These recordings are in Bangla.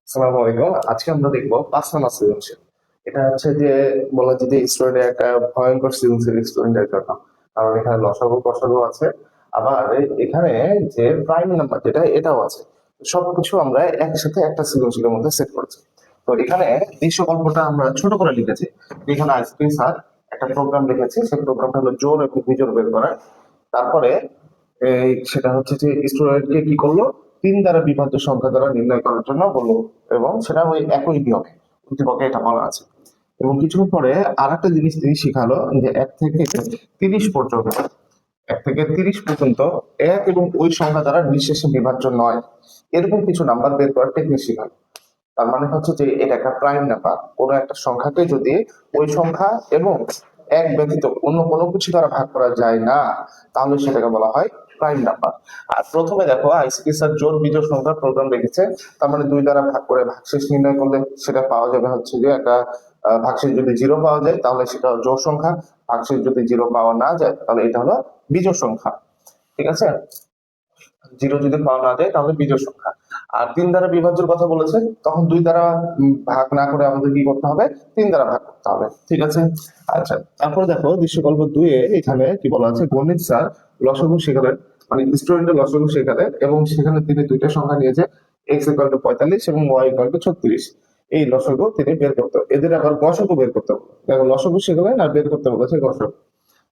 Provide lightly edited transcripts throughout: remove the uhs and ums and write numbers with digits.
আসসালামু আলাইকুম। আজকে আমরা দেখবো ৫ নাম্বার সৃজনশীল। এটা হচ্ছে যে বলা যায় যে স্টুডেন্টের একটা ভয়ঙ্কর সৃজনশীল স্টুডেন্টের জন্য। কারণ এখানে লসাগু কষাগু আছে। আবার এখানে যে প্রাইম নাম্বার যেটা এটাও আছে। সবকিছু আমরা একসাথে একটা সৃজনশীলের মধ্যে সেট করেছি। তো এখানে দৃশ্য গল্পটা আমরা ছোট করে লিখেছি। এখানে আইসিটি স্যার একটা প্রোগ্রাম লিখেছি। সেই প্রোগ্রামটা হলো জোড় এবং বিজোড় বের করা। তারপরে সেটা হচ্ছে যে স্টুডেন্টকে কি করলো, তিন দ্বারা বিভাজ্য সংখ্যা দ্বারা নির্ণয় করার জন্য বললো, এবং সেটা ওই একই নিয়মে উদ্দীপকে এটা বলা আছে। এবং কিছুক্ষণ পরে আর একটা জিনিস তিনি শিখালো যে 1 থেকে 30 পর্যন্ত, 1 থেকে 30 পর্যন্ত এক এবং ওই সংখ্যা দ্বারা নিঃশেষে বিভাজ্য নয়, এরকম কিছু নাম্বার বের করার টেকনিক শিখালো। তার মানে হচ্ছে যে এটা একটা প্রাইম নাম্বার। কোনো একটা সংখ্যাকে যদি ওই সংখ্যা এবং এক ব্যতীত অন্য কোনো কিছু দ্বারা ভাগ করা যায় না, তাহলে সেটাকে বলা হয় প্রাইম নাম্বার। আর প্রথমে দেখো আইসিটি স্যার জোড় বিজোড় সংখ্যার প্রোগ্রাম রেখেছে। তার মানে 2 দ্বারা ভাগ করে ভাগশেষ নির্ণয় করলে সেটা পাওয়া যাবে হচ্ছে যে একটা ভাগশেষ যদি 0 পাওয়া যায় তাহলে সেটা জোড় সংখ্যা, ভাগশেষ যদি 0 পাওয়া না যায় তাহলে এটা হলো বিজোড় সংখ্যা। ঠিক আছে, 0 যদি পাওয়া না যায় তাহলে বিজোড় সংখ্যা। আর 3 দ্বারা বিভাজ্যের কথা বলেছে, তখন 2 দ্বারা ভাগ না করে আমাদের কি করতে হবে, 3 দ্বারা ভাগ করতে হবে। ঠিক আছে। আচ্ছা, তারপরে দেখো দৃশ্যকল্প 2 এ এখানে কি বলা আছে, গণিত স্যার লসাগু শেখালেন, মানে স্টুডেন্টের লসাগু শেখালেন, এবং সেখানে তিনি দুইটা সংখ্যা নিয়েছে, x = 45 এবং y = 36। এই লসাগু তিনি বের করতে হবে। এদের আবার গসাগু বের করতে হবে। দেখো লসাগু শেখালেন আর বের করতে বলেছে গসাগু।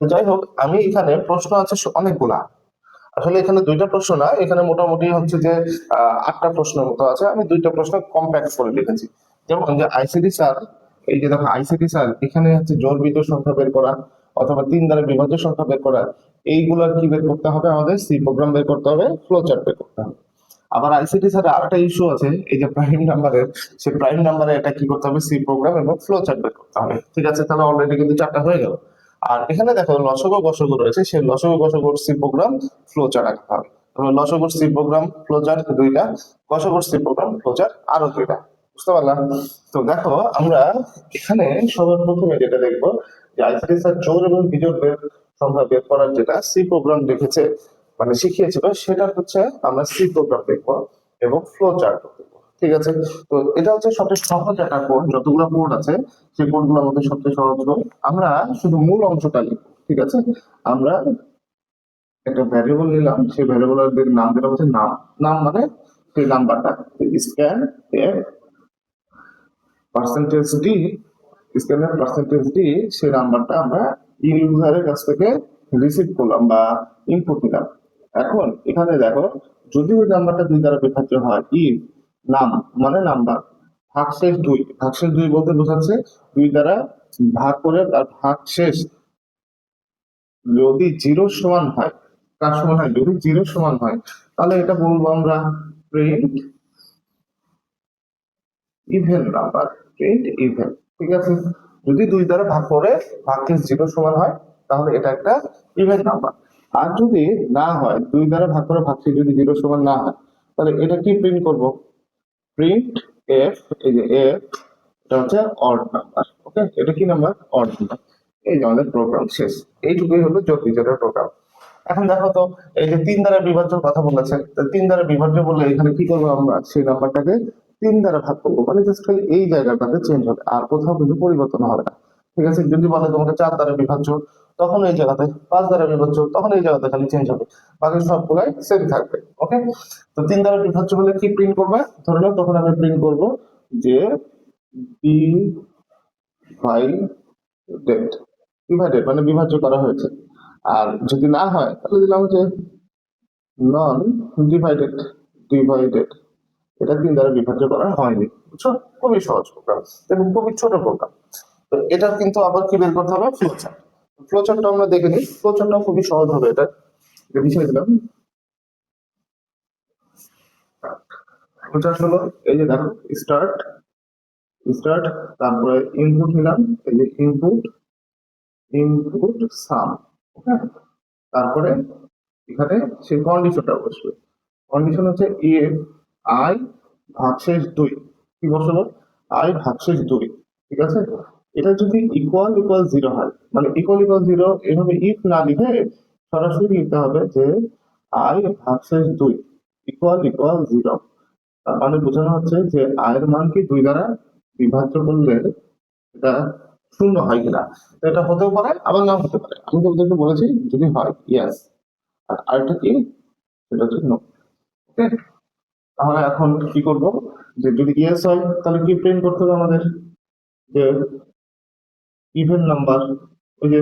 তো যাই হোক, আমি এখানে প্রশ্ন আছে অনেকগুলা। আসলে এখানে দুইটা প্রশ্ন না, এখানে মোটামুটি হচ্ছে যে 8টা প্রশ্নের মতো আছে। আমি দুইটা প্রশ্ন কম্প্যাক্ট করে লিখেছি। যেমন যে আইসিডি স্যার, এই যে দেখো আইসিডি স্যার এখানে হচ্ছে জোড় বিজোড় সংখ্যা বের করা অথবা 3 দ্বারা বিভাজ্য সংখ্যা বের করা, এইগুলার কি বের করতে হবে, আমাদের সি প্রোগ্রাম বের করতে হবে, ফ্লো চার্ট বের করতে হবে। আবার আইসিটি স্যার আরেকটা ইস্যু আছে, এই যে প্রাইম নাম্বারের, সেই প্রাইম নাম্বারে এটা কি করতে হবে, সি প্রোগ্রাম এবং ফ্লো চার্ট বের করতে হবে। ঠিক আছে, তাহলে অলরেডি কিন্তু 4টা হয়ে গেল। আর এখানে দেখো লসগু গসগু রয়েছে, সেই লসগু গসগুর সি প্রোগ্রাম ফ্লো চার্ট আঁকতে হবে। লসগুর সি প্রোগ্রাম ফ্লো চার্ট 2টা, গসগুর সি প্রোগ্রাম ফ্লো চার্ট আরো 2টা। বুঝতে পারলাম? তো দেখো আমরা এখানে সবার প্রথমে যেটা দেখবো যে আইসিটি স্যার জোড় এবং বিজোড় সংখ্যা বের করার যেটা সি প্রোগ্রাম লিখেছে, মানে শিখিয়েছিল, সেটা হচ্ছে আমরা সি প্রোগ্রাম দেখবো এবং ফ্লো চার্ট দেখবো। ঠিক আছে। তো এটা হচ্ছে সবচেয়ে সহজ একটা কোড, যতগুলো কোড আছে সেই কোডগুলোর মধ্যে সবচেয়ে সহজ কোড। আমরা শুধু মূল অংশটা লিখবো। ঠিক আছে, আমরা একটা ভ্যারিয়েবল নিলাম, সেই ভ্যারিয়েবলের নাম যেটা হচ্ছে নাম। নাম মানে সেই নাম্বারটা, স্ক্যান এফ পার্সেন্টেজ ডি, স্ক্যানের পার্সেন্টেজ ডি, সেই নাম্বারটা আমরা ইউজারের কাছ থেকে রিসিভ করলাম বা ইনপুট নিলাম। এখন এখানে দেখো, যদি ওই নাম্বারটা 2 দ্বারা বিভাজ্য হয়, নাম মানে নাম্বার, ভাগশেষ 2, ভাগশেষ 2 বলতে বোঝাচ্ছে 2 দ্বারা ভাগ করে আর ভাগশেষ যদি 0 সমান হয়, কার সমান হয়, যদি 0 সমান হয়, তাহলে এটা বলবো আমরা print even number, print even. ঠিক আছে, যদি 2 দ্বারা ভাগ করে ভাগশেষ 0 সমান হয় তাহলে এটা একটা ইভেন নাম্বার। আর যদি না হয়, 2 দ্বারা ভাগ করে ভাগশেষ যদি 0 সমান না হয়, তাহলে এটা কি প্রিন্ট করব, প্রিন্ট এফ, এই যে এফ, এটা হচ্ছে অড নাম্বার। ওকে, এটা কি নাম্বার, অড নাম্বার। এই যে আমাদের প্রোগ্রাম শেষ। এইটুকুই হলো জোড় বিজোড়ের প্রোগ্রাম। এখন দেখো তো, এই যে 3 দ্বারা বিভাজ্যের কথা বলেছে, 3 দ্বারা বিভাজ্য বললে এখানে কি করবো, আমরা সেই নাম্বারটাকে 3 দ্বারা ভাগ করবো, মানে জাস্ট খালি এই জায়গাটাতে চেঞ্জ হবে, আর কোথাও কিন্তু পরিবর্তন হবে না। ঠিক আছে, যদি বলে তোমাকে 4 দ্বারা বিভাজ্য, তখন এই জায়গাতে, 5 দ্বারা বিভাজ্য, তখন এই জায়গাতে খালি চেঞ্জ হবে, বাকি সবগুলাই সেম থাকবে। ওকে, তো 3 দ্বারা বিভাজ্য বলে কি প্রিন্ট করবে, ধরে নাও তখন আমি প্রিন্ট করব যে ডিভাইডেড, ডিভাইডেড মানে বিভাজ্য করা হয়েছে। আর যদি না হয় তাহলে দিলাম যে নন ডিভাইডেড, ডিভাইডেড, এটা 3 দ্বারা বিভাজ্য করা হয়নি। বুঝছো, খুবই সহজ প্রোগ্রাম এবং খুবই ছোট প্রোগ্রাম। তো এটা কিন্তু আবার কি বের করতে হবে, ফ্লো চার্ট। ফ্লো চার্টটা আমরা দেখে নিই, ফ্লো চার্টটা খুবই সহজ হবে। এটা লিখে দিলাম। ফ্লো চার্ট হলো, এই যে দেখো, স্টার্ট, স্টার্ট, তারপরে ইনপুট নিলাম, এই যে ইনপুট, ইনপুট সাম। ওকে, তারপরে এখানে সেই কন্ডিশনটা বসবে। কন্ডিশন হচ্ছে ইফ আই ভাগশেষ 2, কি বসাবো, আই ভাগশেষ 2। ঠিক আছে, এটা যদি ইকুয়াল ইকুয়াল 0 হয়, মানে ইকুয়াল ইকুয়াল 0 এভাবে ইফ না লিখে সরাসরি লিখতে হবে যে আই ভাগশেষ 2 ইকুয়াল ইকুয়াল 0। তার মানে বোঝানো হচ্ছে যে আয়ের মানকে 2 দ্বারা বিভাজ্য করলে এটা শূন্য হয় কিনা। তো এটা হতেও পারে আবার নাও হতে পারে। আমি তোমাদেরকে বলেছি যদি হয় ইয়েস, আর আরেকটা কি, সেটা হচ্ছে নো। ওকে, তাহলে এখন কি করব, যে যদি ইয়েস হয় তাহলে কি প্রিন্ট করতে হবে আমাদের, যে ইভেন নাম্বার, ওই যে।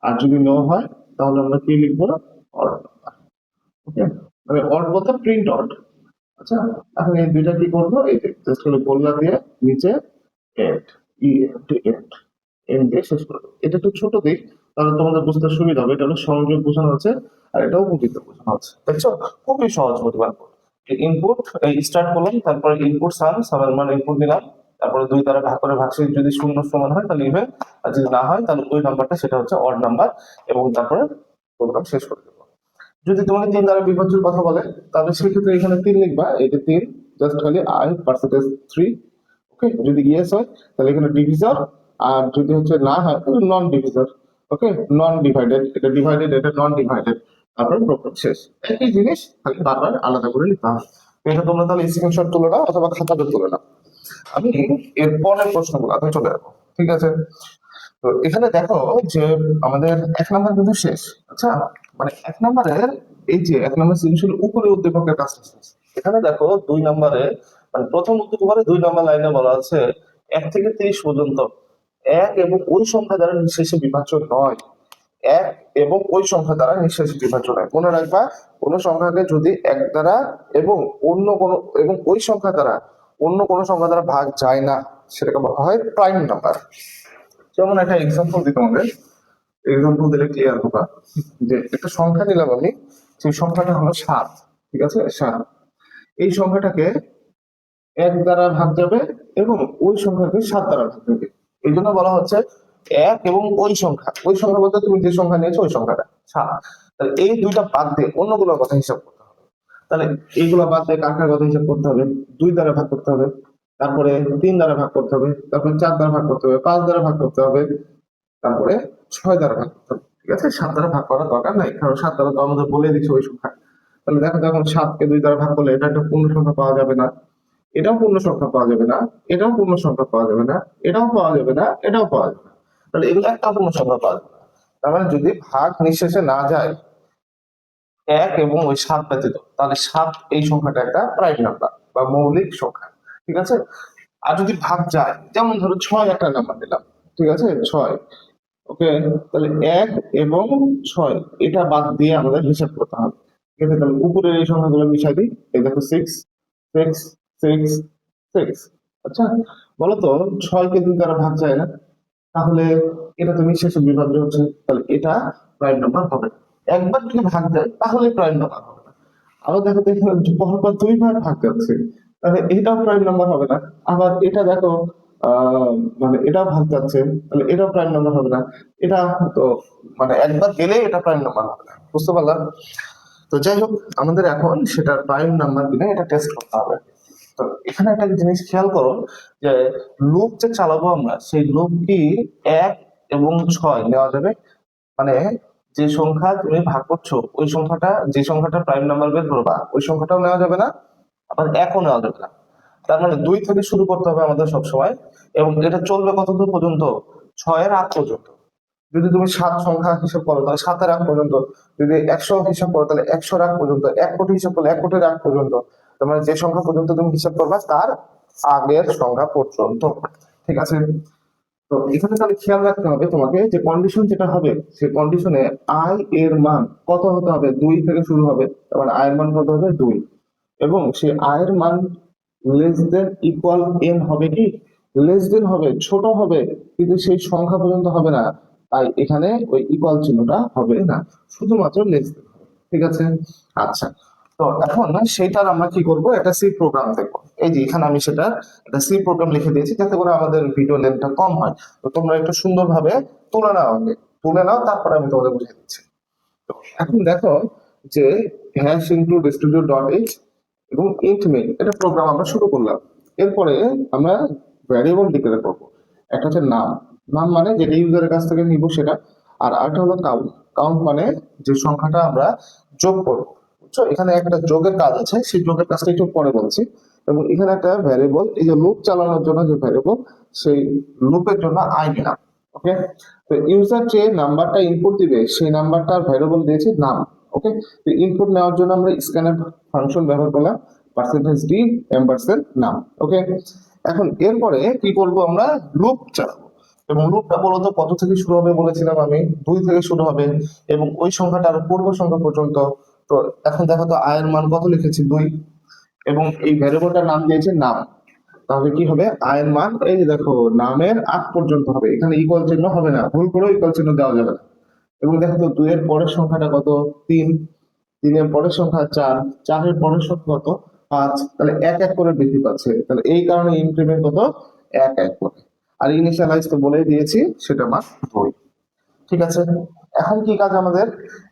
আর যদি নো হয় তাহলে আমরা কি লিখবো, অড নাম্বার। ওকে, মানে অড বলতে প্রিন্ট অড। আচ্ছা, এখন এই দুইটা কি করবো, এই যে জাস্ট হলো গোল্লা দিয়ে নিচে এন্ড, এন্ড, এন্ড দিয়ে শেষ করে দেবো। এটা একটু ছোট দিক, তাহলে তোমাদের বুঝতে সুবিধা হবে। এটা হলো সংযোগ বোঝানো হচ্ছে, আর এটাও গুণিত বোঝানো হচ্ছে। দেখছো, খুবই সহজ প্রতিবার। ইনপুট, এই স্টার্ট করলাম, তারপরে ইনপুট সাম, সামের মান ইনপুট দিলাম, তারপরে 2 দ্বারা ভাগ করে ভাগশেষ যদি শূন্য সমান হয় তাহলে ইভেন, আর যদি না হয় তাহলে ওই নাম্বারটা সেটা হচ্ছে অড নাম্বার, এবং তারপরে প্রোগ্রাম শেষ করে দেবো। যদি তোমাকে 3 দ্বারা বিভাজ্যের কথা বলে তাহলে সেক্ষেত্রে এখানে 3 লিখবা, এই যে 3 জাস্ট খালি I পার্সেন্টেজ 3। ওকে, যদি ইয়েস হয় তাহলে এখানে ডিভিজর, আর যদি হচ্ছে না হয় তাহলে নন ডিভিজর। ওকে, নন ডিভাইডেড, এটা ডিভাইডেড, এটা নন ডিভাইডেড, তারপর প্রোগ্রাম শেষ। একই জিনিস খালি বারবার আলাদা করে লিখতে হবে। এটা তোমরা তাহলে স্ক্রিনশট তুলে নাও অথবা খাতাতে তুলে নাও। আমি এর পরের প্রশ্নগুলো চলে যাবো, ঠিক আছে। তো এখানে দেখো যে আমাদের 1 নাম্বার কিন্তু শেষ। আচ্ছা, মানে 1 নাম্বারের, এই যে 1 নাম্বার সৃজনশীল উপরে উদ্দীপকের কাজটা শেষ। এখানে দেখো 2 নম্বরে, মানে প্রথম উদ্দীপকের 2 নম্বর লাইনে বলা আছে 1 থেকে 30 পর্যন্ত 1 এবং ওই সংখ্যা দ্বারা নিঃশেষে বিভাজ্য নয়। 1 এবং ওই সংখ্যা দ্বারা নিঃশেষে বিভাজ্য নয়। মনে রাখবা, কোন সংখ্যাকে যদি 1 দ্বারা এবং অন্য কোন, এবং ওই সংখ্যা দ্বারা অন্য কোন সংখ্যা দ্বারা ভাগ যায় না, সেটাকে বলা হয় প্রাইম নাম্বার। যেমন একটা এক্সাম্পল দিই তোমাদের, এক্সাম্পল দিলে ক্লিয়ার হবে। যে একটা সংখ্যা নিলাম আমি, সেই সংখ্যাটা হলো 7, ঠিক আছে, 7। এই সংখ্যাটাকে 1 দ্বারা ভাগ যাবে এবং ওই সংখ্যাকে 7 দ্বারা ভাগ যাবে। এই জন্য বলা হচ্ছে 1 এবং ওই সংখ্যা, ওই সংখ্যা বলতে তুমি যে সংখ্যা নিয়েছো ওই সংখ্যাটা 7। তাহলে এই দুইটা বাদ দিয়ে অন্যগুলোর কথা হিসাব করতে হবে। তাহলে এইগুলো বাদ দিয়ে কার কার কথা হিসাব করতে হবে, 2 দ্বারা ভাগ করতে হবে, তারপরে 3 দ্বারা ভাগ করতে হবে, তারপরে 4 দ্বারা ভাগ করতে হবে, 5 দ্বারা ভাগ করতে হবে, তারপরে 6 দ্বারা ভাগ করতে হবে। ঠিক আছে, 7 দ্বারা ভাগ করার দরকার নাই, কারণ 7 দ্বারা তো আমাদের বলে দিচ্ছে ওই সংখ্যা। তাহলে দেখো, যখন 7 কে 2 দ্বারা ভাগ করলে এটা একটা পূর্ণ সংখ্যা পাওয়া যাবে না, এটাও পূর্ণ সংখ্যা পাওয়া যাবে না, এটাও পূর্ণ সংখ্যা পাওয়া যাবে না, এটাও পাওয়া যাবে না, এটাও পাওয়া যাবে না। তাহলে এগুলো একটা পূর্ণ সংখ্যা পাওয়া যাবে না। তার মানে যদি ভাগ নিঃশেষে না যায় 1 এবং ওই 7 ব্যতীত, তাহলে 7 এই সংখ্যাটা একটা প্রাইম নাম্বার বা মৌলিক সংখ্যা। ঠিক আছে, আর যদি ভাগ যায়, যেমন ধরো 6 একটা নাম্বার দিলাম, ঠিক আছে, 6। ওকে, তাহলে 1 এবং 6 এটা বাদ দিয়ে আমাদের হিসাব করতে হবে। ঠিক আছে, তাহলে উপরের এই সংখ্যাগুলো মিশাই দিই। এই দেখো 6 6 6 6। আচ্ছা, বলতো 6 কে 2 দ্বারা ভাগ যায় না, তাহলে এটা তো নিঃশেষে বিভাজ্য হচ্ছে, তাহলে এটা প্রাইম নাম্বার হবে না। একবার যদি ভাগ যায় তাহলে প্রাইম নাম্বার হবে না। আবার দেখো তো এখানে পরপর 2 বার ভাগ যাচ্ছে, তাহলে এটাও প্রাইম নাম্বার হবে না। আবার এটা দেখো, মানে এটাও ভাগ যাচ্ছে, তাহলে এটাও প্রাইম নাম্বার হবে না। এটা তো মানে একবার গেলে এটা প্রাইম নাম্বার হবে না, বুঝতে পারলাম। তো যাই হোক, আমাদের এখন সেটা প্রাইম নাম্বার কিনা এটা টেস্ট করতে হবে। তো এখানে একটা জিনিস খেয়াল করো, যে লুপ যে চালাবো আমরা, সেই লুপ কি 1 এবং 6 নেওয়া যাবে, মানে যে সংখ্যা তুমি ভাগ করছো ওই সংখ্যাটা, যে সংখ্যাটা প্রাইম নাম্বার বের করবা ওই সংখ্যাটাও নেওয়া যাবে না, আবার 1ও নেওয়া যাবে না। তার মানে 2 থেকে শুরু করতে হবে আমাদের সব সময়, এবং এটা চলবে কতদূর পর্যন্ত, 6 এর আগ পর্যন্ত। যদি তুমি 7 সংখ্যা হিসাব করো তাহলে 7 এর আগ পর্যন্ত, যদি 100 হিসাব করো তাহলে 100 এর আগ পর্যন্ত, 1 কোটি হিসাব করলে 1 কোটির আগ পর্যন্ত। তার মানে যে সংখ্যা পর্যন্ত তুমি হিসাব করবা তার আগের সংখ্যা পর্যন্ত। ঠিক আছে, তো এখানে তাহলে খেয়াল রাখতে হবে তোমাকে, যে কন্ডিশন যেটা হবে সেই কন্ডিশনে আই এর মান কত হতে হবে, 2 থেকে শুরু হবে, তার মানে আই এর মান কত হবে, 2। এবং সেই আই এর মান লেস দেন ইকুয়াল এন হবে কি, লেস দেন হবে, ছোট হবে, কিন্তু সেই সংখ্যা পর্যন্ত হবে না। তাই এখানে ওই ইকুয়াল চিহ্নটা হবে না, শুধুমাত্র লেস দেন হবে। ঠিক আছে, আচ্ছা। তো এখন সেটার আমরা কি করব, একটা সি প্রোগ্রাম দেখবো। এই যে এখানে আমি সেটা একটা সি প্রোগ্রাম লিখে দিয়েছি, যাতে করে আমাদের ভিডিও লেন্থটা কম হয়। তো তোমরা একটু সুন্দরভাবে তুলে নাও, আগে তুলে নাও, তারপরে আমি তোমাদের বুঝিয়ে দিচ্ছি। তো এখন দেখো যে hash include studio dot H এবং ইন্ট মেইন, এটা প্রোগ্রাম আমরা শুরু করলাম। এরপরে আমরা ভ্যারিয়েবল ডিক্লেয়ার করবো। একটা হচ্ছে নাম, নাম মানে যেটা ইউজারের কাছ থেকে নিব সেটা। আর আরেকটা হলো কাউন্ট, কাউন্ট মানে যে সংখ্যাটা আমরা যোগ করবো। বুঝছো, এখানে একটা যোগের কাজ আছে, সেই যোগের কাজটা একটু পরে বলছি। এবং এখানে একটা ভ্যারিয়েবল, এই যে লুপ চালানোর জন্য যে ভ্যারিয়েবল, সেই লুপের জন্য আই নিলাম। ওকে, তো ইউজার যে নাম্বারটা ইনপুট দিবে সেই নাম্বারটার ভ্যারিয়েবল দিয়েছি নাম। ওকে, তো ইনপুট নেওয়ার জন্য আমরা স্ক্যানএফ ফাংশন ব্যবহার করলাম, %d এম্পারসেন্ট নাম। ওকে, এখন এরপরে কি করব, আমরা লুপ চালাবো। এবং লুপটা মূলত কত থেকে শুরু হবে বলেছিলাম আমি, 2 থেকে শুরু হবে এবং ওই সংখ্যাটার পূর্ব সংখ্যা পর্যন্ত। তো এখন দেখো তো আয়ের মান কত লিখেছি, 2, এবং এই ভ্যারিয়েবলটার নাম দিয়েছে নাম। তাহলে কি হবে, আয়ের মান এই যে দেখো নামের আগ পর্যন্ত হবে, এখানে ইকুয়াল চিহ্ন হবে না, ভুল করে ইকুয়াল চিহ্ন দেওয়া যাবে না। এবং দেখো তো 2 এর পরের সংখ্যাটা কত, 3, 3 এর পরের সংখ্যা 4, 4 এর পরের সংখ্যা কত, 5, তাহলে এক এক করে বৃদ্ধি পাচ্ছে, তাহলে এই কারণে ইনক্রিমেন্ট কত, এক এক করে। আর ইনিশিয়ালাইজ তো বলেই দিয়েছি, সেটা মান 2। ঠিক আছে, এখন কি কাজ আমাদের,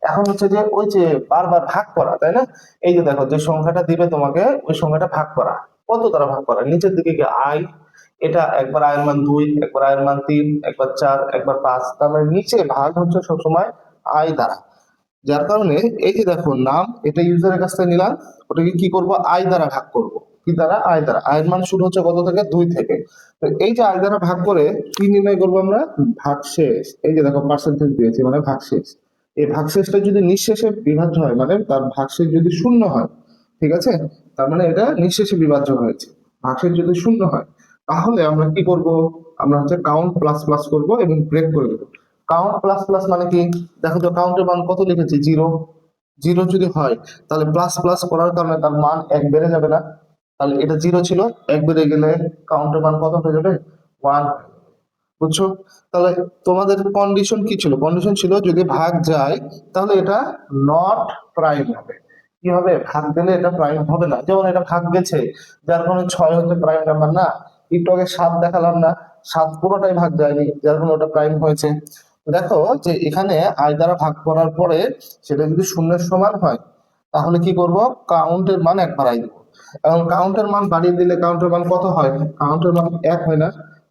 এখন হচ্ছে যে ওই যে বারবার ভাগ করা, তাই না? এই যে দেখো যে সংখ্যাটা দিবে তোমাকে, ওই সংখ্যাটা ভাগ করা, কত দ্বারা ভাগ করা, নিচের দিকে কি আই, এটা একবার আয়ের মান 2, একবার আয়ের মান 3, একবার 4, একবার 5, তার মানে নিচে ভাগ হচ্ছে সবসময় আই দ্বারা। যার কারণে এই যে দেখো নাম, এটা ইউজারের কাছ থেকে নিলাম, ওটাকে কি করব, আই দ্বারা ভাগ করব। কি দ্বারা, আই দ্বারা। আয়ের মান শুরু হচ্ছে কত থেকে, 2 থেকে। তো এই যে আই দ্বারা ভাগ করে কি নির্ণয় করবো আমরা, ভাগশেষ। এই যে দেখো পার্সেন্টেজ দিয়েছি মানে ভাগশেষ। এই ভাগশেষটা যদি নিঃশেষে বিভাজ্য হয়, মানে তার ভাগশেষ যদি শূন্য হয়, ঠিক আছে, তার মানে এটা নিঃশেষে বিভাজ্য হয়েছে। ভাগশেষ যদি শূন্য হয় তাহলে আমরা কি করব, আমরা হচ্ছে কাউন্ট প্লাস প্লাস করবো এবং ব্রেক করে দেবো। কাউন্ট প্লাস প্লাস মানে কি, দেখো তো কাউন্টের মান কত লিখেছি, 0, 0 যদি হয় তাহলে প্লাস প্লাস করার কারণে তার মান 1 বেড়ে যাবে না, তাহলে এটা 0 ছিল, 1 বেড়ে গেলে কাউন্টের মান কত হয়ে যাবে, 1। বুঝছো? তাহলে তোমাদের কন্ডিশন কি ছিল, কন্ডিশন ছিল যদি ভাগ যায় তাহলে এটা নট প্রাইম হবে। কি হবে, ভাগ দিলে এটা প্রাইম হবে না, যেমন এটা ভাগ গেছে, যার কারণে 6 হচ্ছে প্রাইম নাম্বার না। একটু আগে 7 দেখালাম না, 7 পুরোটাই ভাগ যায়নি, যার কারণে ওটা প্রাইম হয়েছে। দেখো যে এখানে আই দ্বারা ভাগ করার পরে সেটা যদি শূন্যের সমান হয় তাহলে কি করব, কাউন্টের মান 1 বাড়াই দেবো। এবং কাউন্টের মান বাড়িয়ে দিলে কাউন্টের মান কত হয়, কাউন্টের মান 1 হয় না,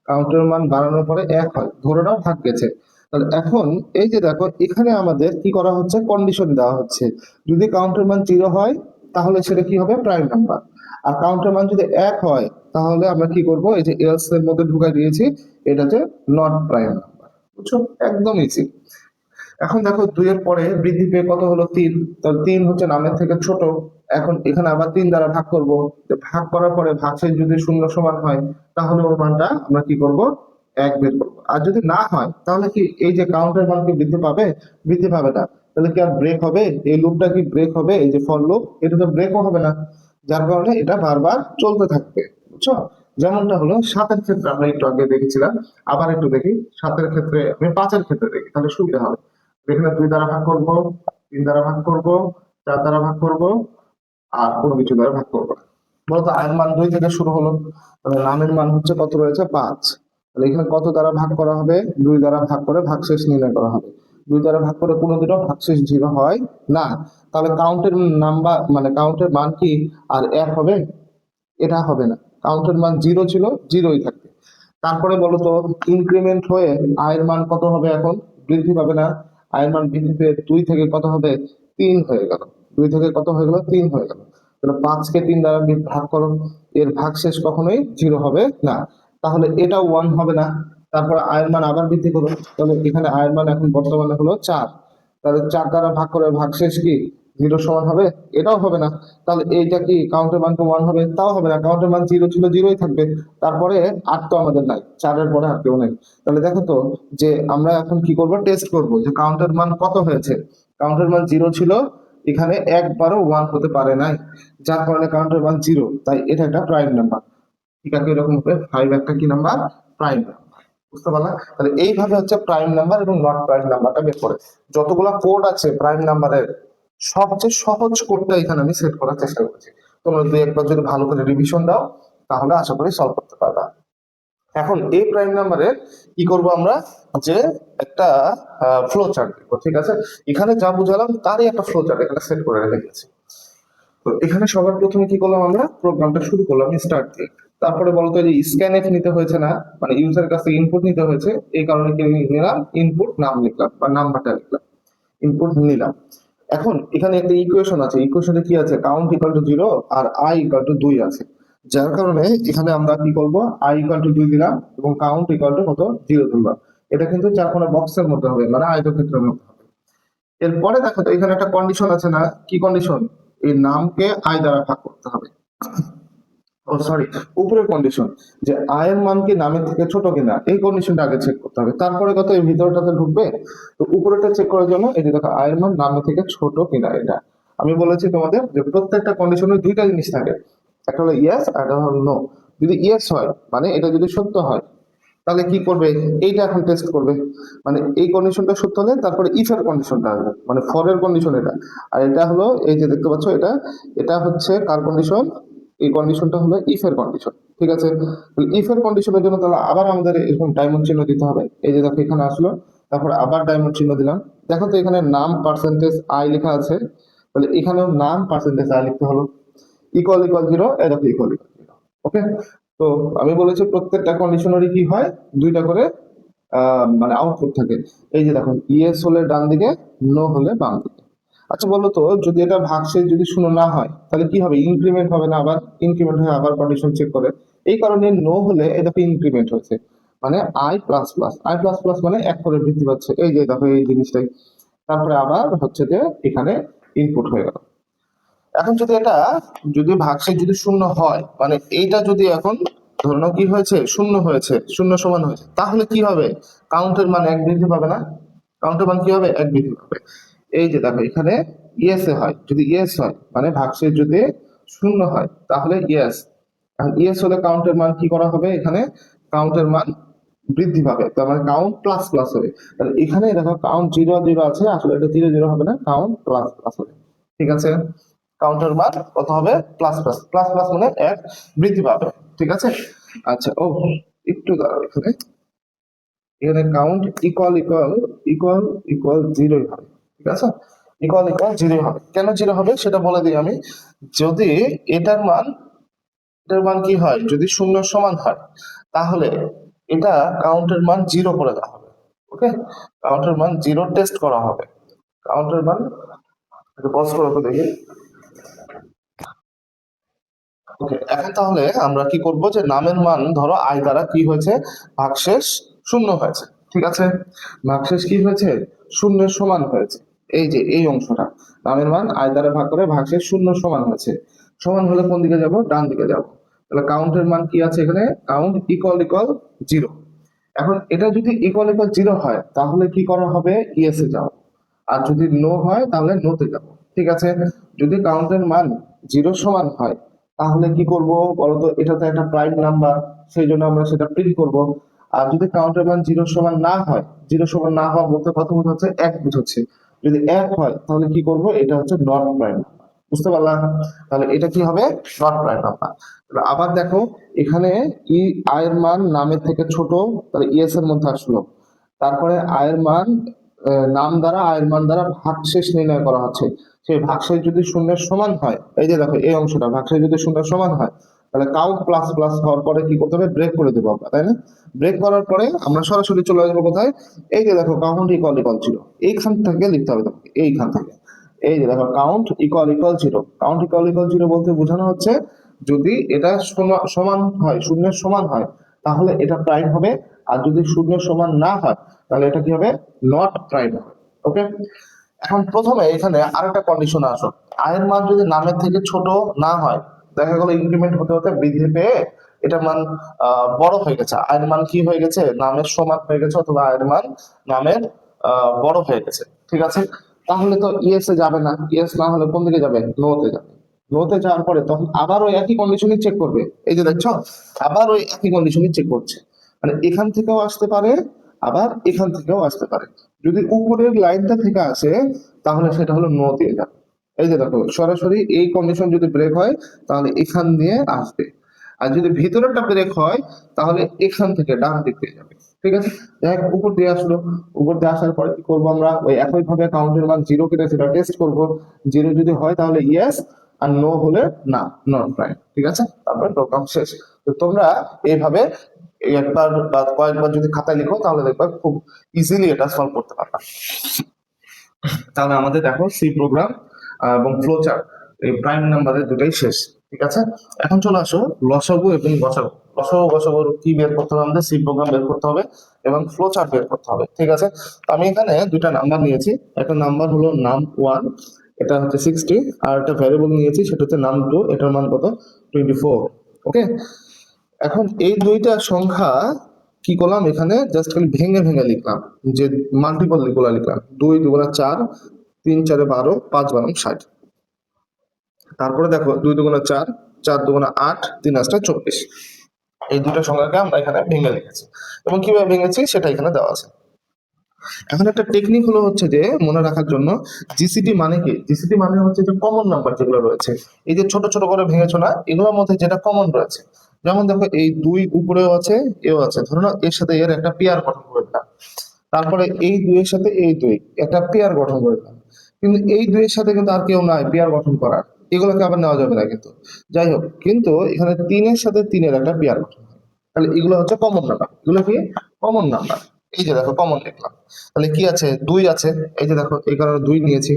কাউন্টের মান বাড়ানোর পরে 1 হয়, ধরে নাও ভাগ গেছে। তাহলে এখন এই যে দেখো এখানে আমাদের কি করা হচ্ছে, কন্ডিশন দেওয়া হচ্ছে, যদি কাউন্টের মান 0 হয় তাহলে সেটা কি হবে, প্রাইম নাম্বার। আর কাউন্টের মান যদি 1 হয় তাহলে আমরা কি করব, এই যে এলস এর মধ্যে ঢুকাই দিয়েছি, এটা যে নট প্রাইম নাম্বার। বুঝছো, একদম ইজি। এখন দেখো 2 এর পরে বৃদ্ধি পেয়ে কত হলো, 3, তাহলে 3 হচ্ছে নামের থেকে ছোট। এখন এখানে আবার 3 দ্বারা ভাগ করব, ভাগ করার পরে ভাগশেষ যদি শূন্য সমান হয় তাহলে ওর মানটা আমরা কি করব, 1 বের করব। আর যদি না হয় তাহলে কি এই যে কাউন্টের মান কি বৃদ্ধি পাবে, বৃদ্ধি পাবে না। তাহলে কি আর ব্রেক হবে, এই লুপটা কি ব্রেক হবে, এই যে ফর লুপ, এটা তো ব্রেকও হবে না, যার কারণে এটা বারবার চলতে থাকবে। বুঝছো, যেমনটা হলো 7 এর ক্ষেত্রে আমরা একটু আগে দেখেছিলাম, আবার একটু দেখি 7 এর ক্ষেত্রে, আমি 5 এর ক্ষেত্রে দেখি তাহলে সুবিধা হবে। এখানে 2 দ্বারা ভাগ করব, 3 দ্বারা ভাগ করব, 4 দ্বারা ভাগ করব, আর কোনো কিছু দ্বারা ভাগ করব না। মূলত আয়ের মান 2 থেকে শুরু হলো, তাহলে নামের মান হচ্ছে কত রয়েছে, 5। তাহলে এখানে কত দ্বারা ভাগ করা হবে, 2 দ্বারা ভাগ করে ভাগশেষ নির্ণয় করা হবে। 2 দ্বারা ভাগ করে কোনোদিনও ভাগশেষ 0 হয় না। তাহলে কাউন্টের নাম্বার মানে কাউন্টের মান কি আর 1 হবে, এটা হবে না। কাউন্টের মান 0 ছিল, 0ই থাকবে। তারপরে বলো তো ইনক্রিমেন্ট হয়ে আয়ের মান কত হবে, এখন বৃদ্ধি পাবে না, আয়ের মান বৃদ্ধি পেয়ে 2 থেকে কত হবে, 3 হয়ে গেল। 2 থেকে কত হয়ে গেল, 3 হয়ে গেল। তাহলে 5 কে 3 দ্বারা ভাগ করো, এর ভাগশেষ কখনোই 0 হবে না, তাহলে এটাও 1 হবে না। তারপরে আয়ের মান আবার বৃদ্ধি করো, তাহলে এখানে আয়ের মান এখন বর্তমানে হলো 4, তাহলে 4 দ্বারা ভাগ করে ভাগশেষ কি 0 সমান হবে, এটাও হবে না। তাহলে এইটা কি কাউন্টের মান 1 হবে, তাও হবে না, কাউন্টের মান 0 ছিল, 0ই থাকবে। তারপরে 8 তো আমাদের নাই, 4 এর পরে আর কেউ নাই। তাহলে দেখো তো যে আমরা এখন কি করব, টেস্ট করব যে কাউন্টের মান কত হয়েছে। কাউন্টের মান 0 ছিল, এখানে একবারও 1 হতে পারে নাই, যার কারণে কাউন্টের মান 0, তাই এটা একটা প্রাইম নাম্বার। ঠিক আছে, এরকম হবে 5 একটা কি নাম্বার, প্রাইম নাম্বার। বুঝতে পারলা? তাহলে এইভাবে হচ্ছে প্রাইম নাম্বার এবং নট প্রাইম নাম্বারটা বের করে। যতগুলা কোড আছে প্রাইম নাম্বারের, সবচেয়ে সহজ কোডটা এখানে আমি সেট করার চেষ্টা করেছি। তোমরা দুই একবার যদি ভালো করে রিভিশন দাও তাহলে আশা করি সলভ করতে পারবা। এখন এই প্রাইম নাম্বারের কি করব আমরা, যে একটা ফ্লো চার্ট দিব। ঠিক আছে, এখানে যা বুঝালাম তারই একটা ফ্লো চার্ট এখানে সেট করে রেখেছি। তো এখানে সবার প্রথমে কি করলাম, আমরা প্রোগ্রামটা শুরু করলাম স্টার্ট দিয়ে। তারপরে বলতো যে স্ক্যানএফ নিতে হয়েছে না, মানে ইউজারের কাছে ইনপুট নিতে হয়েছে, এই কারণে কি নিলাম, ইনপুট নাম লিখলাম বা নাম্বারটা লিখলাম, ইনপুট নিলাম। এখন এখানে একটা ইকুয়েশন আছে, ইকুয়েশনে কি আছে, কাউন্ট ইকুয়াল টু 0 আর আই ইকুয়াল টু 2 আছে। যার কারণে এখানে আমরা কি করব, আই ইকুয়াল টু 2 দিলাম এবং কাউন্ট ইকুয়াল টু কত 0 ধরলাম। এটা কিন্তু চার কোণা বক্সের মধ্যে হবে, মানে আয়তক্ষেত্রের মধ্যে হবে। এরপরে দেখো তো এখানে একটা কন্ডিশন আছে না, কি কন্ডিশন, এই নামকে আই দ্বারা ভাগ করতে হবে। ও সরি, উপরের কন্ডিশন যে আয়ের মান কি নামের থেকে ছোট কিনা, এই কন্ডিশনটা আগে চেক করতে হবে, তারপরে কত এই ভিতরটাতে ঢুকবে। তো উপরেটা চেক করার জন্য এই যে দেখো আয়ের মান নামের থেকে ছোট কিনা, এটা আমি বলেছি তোমাদের যে প্রত্যেকটা কন্ডিশনে দুইটা জিনিস থাকে, একটা হলো ইয়েস আর একটা হলো নো। যদি ইয়েস হয় মানে এটা যদি সত্য হয় তাহলে কি করবে, এইটা এখন টেস্ট করবে, মানে এই কন্ডিশনটা সত্য হলে তারপরে ইফ এর কন্ডিশনটা আসবে, মানে ফর এর কন্ডিশন এটা। আর এটা হলো এই যে দেখতে পাচ্ছ এটা, এটা হচ্ছে কার কন্ডিশন, এই কন্ডিশনটা হলো ইফ এর কন্ডিশন। ঠিক আছে, ইফ এর কন্ডিশনের জন্য তাহলে আবার আমাদের এরকম ডায়মন্ড চিহ্ন দিতে হবে। এই যে দেখো এখানে আসলো, তারপর আবার ডায়মন্ড চিহ্ন দিলাম। দেখো তো এখানে নাম পার্সেন্টেজ আই লেখা আছে, তাহলে এখানেও নাম পার্সেন্টেজ আই লিখতে হলো। ইকুয়াল ইকুয়াল জিরো, এই দেখো ইকুয়াল ইকুয়াল জিরো। ওকে, তো আমি বলেছি প্রত্যেকটা কন্ডিশনারই কি হয়, দুইটা করে মানে আউটপুট থাকে। এই যে দেখো ইয়েস হলে ডান দিকে, নো হলে বাম দিকে। আচ্ছা বলো তো, যদি এটা ভাগশেষ যদি শূন্য না হয় তাহলে কি হবে, ইনক্রিমেন্ট হবে না, আবার ইনক্রিমেন্ট হয়ে আবার কন্ডিশন চেক করে। এই কারণে নো হলে এই দেখো ইনক্রিমেন্ট হয়েছে, মানে I plus plus, I plus plus মানে এক করে বৃদ্ধি পাচ্ছে, এই যে দেখো এই জিনিসটাই। তারপরে আবার হচ্ছে যে এখানে ইনপুট হয়ে গেল। এখন যদি এটা, যদি ভাগশেষ যদি শূন্য হয়, মানে এইটা যদি এখন ধরে নাও কি হয়েছে, শূন্য হয়েছে, শূন্য সমান হয়েছে, তাহলে কি হবে, কাউন্টের মান এক বৃদ্ধি পাবে না, কাউন্টের মান কি হবে, এক বৃদ্ধি পাবে। এই যে দেখো এখানে ইয়েস এ হয়, যদি ইয়েস হয় মানে ভাগশেষ যদি শূন্য হয় তাহলে ইয়েস, এখন ইয়েস হলে কাউন্টের মান কি করা হবে, এখানে কাউন্টের মান বৃদ্ধি পাবে, তার মানে কাউন্ট প্লাস প্লাস হবে। তাহলে এখানে দেখো কাউন্ট জিরো জিরো আছে, আসলে এটা জিরো জিরো হবে না, কাউন্ট প্লাস প্লাস হবে। ঠিক আছে, কাউন্টার মান কত হবে, প্লাস প্লাস, প্লাস প্লাস মানে এক বৃদ্ধি পাবে। ঠিক আছে, আচ্ছা ও একটু দাঁড়াও, এখানে এখানে count equal equal equal equal জিরোই হবে। ঠিক আছে, ইকুয়াল ইকুয়াল জিরো হবে, কেন জিরো হবে সেটা বলে দিই আমি। যদি এটার মান, এটার মান কি হয়, যদি শূন্য সমান হয় তাহলে এটা কাউন্টের মান জিরো করে দেওয়া হবে। ওকে, কাউন্টের মান জিরো টেস্ট করা হবে, কাউন্টের মান একটু পজ করে তো দেখি। ওকে, এখন তাহলে আমরা কি করব, যে নামের মান ধরো আই দ্বারা কি হয়েছে, ভাগশেষ শূন্য হয়েছে। ঠিক আছে, ভাগশেষ কি হয়েছে, শূন্যের সমান হয়েছে। এই যে এই অংশটা, নামের মান আই দ্বারা ভাগ করে ভাগশেষ শূন্য সমান হয়েছে। সমান হলে কোন দিকে যাব, ডান দিকে যাব। তাহলে কাউন্টের মান কি আছে এখানে, কাউন্ট ইকুয়াল ইকুয়াল জিরো। এখন এটা যদি ইকুয়াল ইকুয়াল জিরো হয় তাহলে কি করা হবে, ইয়েসে যাও। আর যদি নো হয় তাহলে নোতে যাব। ঠিক আছে, যদি কাউন্টের মান জিরো সমান হয় তাহলে কি করব বলতো, এটা তো একটা প্রাইম নাম্বার, সেই জন্য আমরা সেটা প্রিন্ট করব। আর যদি কাউন্টের মান জিরো সমান না হয়, জিরো সমান না হওয়া বলতে কত বোঝাচ্ছে, এক বোঝাচ্ছে। যদি এক হয় তাহলে কি করব, এটা হচ্ছে নট প্রাইম। বুঝতে পারলাম, তাহলে এটা কি হবে, নট প্রাইম নাম্বার। আবার দেখো এখানে ই আয়ের মান নামের থেকে ছোট, তাহলে ইয়েস এর মধ্যে আসলো। তারপরে আয়ের মান নাম দ্বারা আয়ের মান দ্বারা ভাগশেষ নির্ণয় করা হচ্ছে, সেই ভাগশেষ যদি শূন্যের সমান হয়, এই যে দেখো এই অংশটা, ভাগশেষ যদি শূন্যের সমান হয় তাহলে কাউন্ট প্লাস প্লাস হওয়ার পরে কি করতে হবে, ব্রেক করে দেবো আমরা, তাই না। ব্রেক করার পরে আমরা সরাসরি চলে আসবো কোথায়, এই যে দেখো কাউন্ট ইকুয়াল ইকুয়াল ছিল, এইখান থেকে লিখতে হবে তোমাকে, এইখান থেকে। এই যে দেখো count equal equal zero, count equal equal zero বলতে বোঝানো হচ্ছে যদি এটা সমান হয়, শূন্যের সমান হয় তাহলে এটা প্রাইম হবে। আর যদি শূন্যের সমান না হয় তাহলে এটা কি হবে, নট প্রাইম হবে। ওকে, এখন প্রথমে এখানে আরেকটা কন্ডিশন আসো, আয়ের মান যদি নামের থেকে ছোট না হয়, দেখা গেল ইনক্রিমেন্ট হতে হতে বৃদ্ধি পেয়ে এটা মান বড় হয়ে গেছে, আয়ের মান কি হয়ে গেছে, নামের সমান হয়ে গেছে, অথবা আয়ের মান নামের বড় হয়ে গেছে। ঠিক আছে, তাহলে তো ইয়েস এ যাবে না, ইয়েস না হলে কোন দিকে যাবে, নো তে যাবে। নো তে যাওয়ার পরে তখন আবার ওই একই কন্ডিশনই চেক করবে, এই যে দেখছো আবার ওই একই কন্ডিশনই চেক করছে, মানে এখান থেকেও আসতে পারে আবার এখান থেকেও আসতে পারে। যদি উপরের লাইনটা থেকে আসে তাহলে সেটা হলো নো দিয়ে যাবে। এই যে দেখো সরাসরি এই কন্ডিশন যদি ব্রেক হয় তাহলে এখান দিয়ে আসবে, আর যদি ভিতরেরটা ব্রেক হয় তাহলে এখান থেকে ডান দিক দিয়ে যাবে। ঠিক আছে, দেখ উপর দিয়ে আসলো, উপর দিয়ে আসার পরে কি করবো আমরা, ওই একই ভাবে কাউন্টের মান জিরো কিনা সেটা টেস্ট করব। জিরো যদি হয় তাহলে ইয়েস, আর নো হলে না, নট প্রাইম। ঠিক আছে, তারপরে প্রোগ্রাম শেষ। তো তোমরা এইভাবে একবার বা কয়েকবার যদি খাতায় লিখো তাহলে দেখবা খুব ইজিলি এটা সলভ করতে পারবা। তাহলে আমাদের দেখো সি প্রোগ্রাম এবং ফ্লো চার্ট, এই প্রাইম নাম্বারের দুটাই শেষ। ঠিক আছে, এখন চলে আসো লসাগু এবং গসাগু। লসাগু গসাগু কি বের করতে হবে আমাদের? সি প্রোগ্রাম বের করতে হবে এবং ফ্লো চার্ট বের করতে হবে। ঠিক আছে, তো আমি এখানে দুইটা নাম্বার নিয়েছি। একটা নাম্বার হলো নাম 1, এটা হচ্ছে 60, আর একটা ভ্যারিয়েবল নিয়েছি সেটা হচ্ছে নাম 2, এটার মান কত? 24। ওকে, এখন এই দুইটা সংখ্যা কি করলাম এখানে, জাস্ট খালি ভেঙে ভেঙে লিখলাম, যে মাল্টিপল গুলা লিখলাম। 2 দুগুণা 4, 3 4 12, 5 12 60। তারপরে দেখো 2 দুগুণা 4, 4 দুগুণা 8, 3 8 24। এই দুটো সংখ্যাকে আমরা এখানে ভেঙে লিখেছি, এবং কিভাবে ভেঙেছি সেটা এখানে দেওয়া আছে। এখন একটা টেকনিক হলো হচ্ছে যে মনে রাখার জন্য, জিসিডি মানে কি? জিসিডি মানে হচ্ছে যে কমন নাম্বার যেগুলো রয়েছে, এই যে ছোট ছোট করে ভেঙেছো না, এগুলোর মধ্যে যেটা কমন রয়েছে। যেমন দেখো এই 2 উপরেও আছে, এও আছে, ধরো না এর সাথে এর একটা পেয়ার গঠন করে দিলাম। তারপরে এই 2 এর সাথে এই 2 একটা পেয়ার গঠন করে দিলাম। কিন্তু এই 2 এর সাথে কিন্তু আর কেউ নাই পেয়ার গঠন করার, এগুলোকে আবার নেওয়া যাবে না কিন্তু। যাই হোক, কিন্তু এখানে 3 এর সাথে 3 এর একটা পেয়ার গঠন হয়। তাহলে এগুলো হচ্ছে কমন নাম্বার। এগুলো কি? Common number. এই যে দেখো কমন লিখলাম। তাহলে কি আছে? 2 আছে, এই যে দেখো এই কারণে 2 নিয়েছি।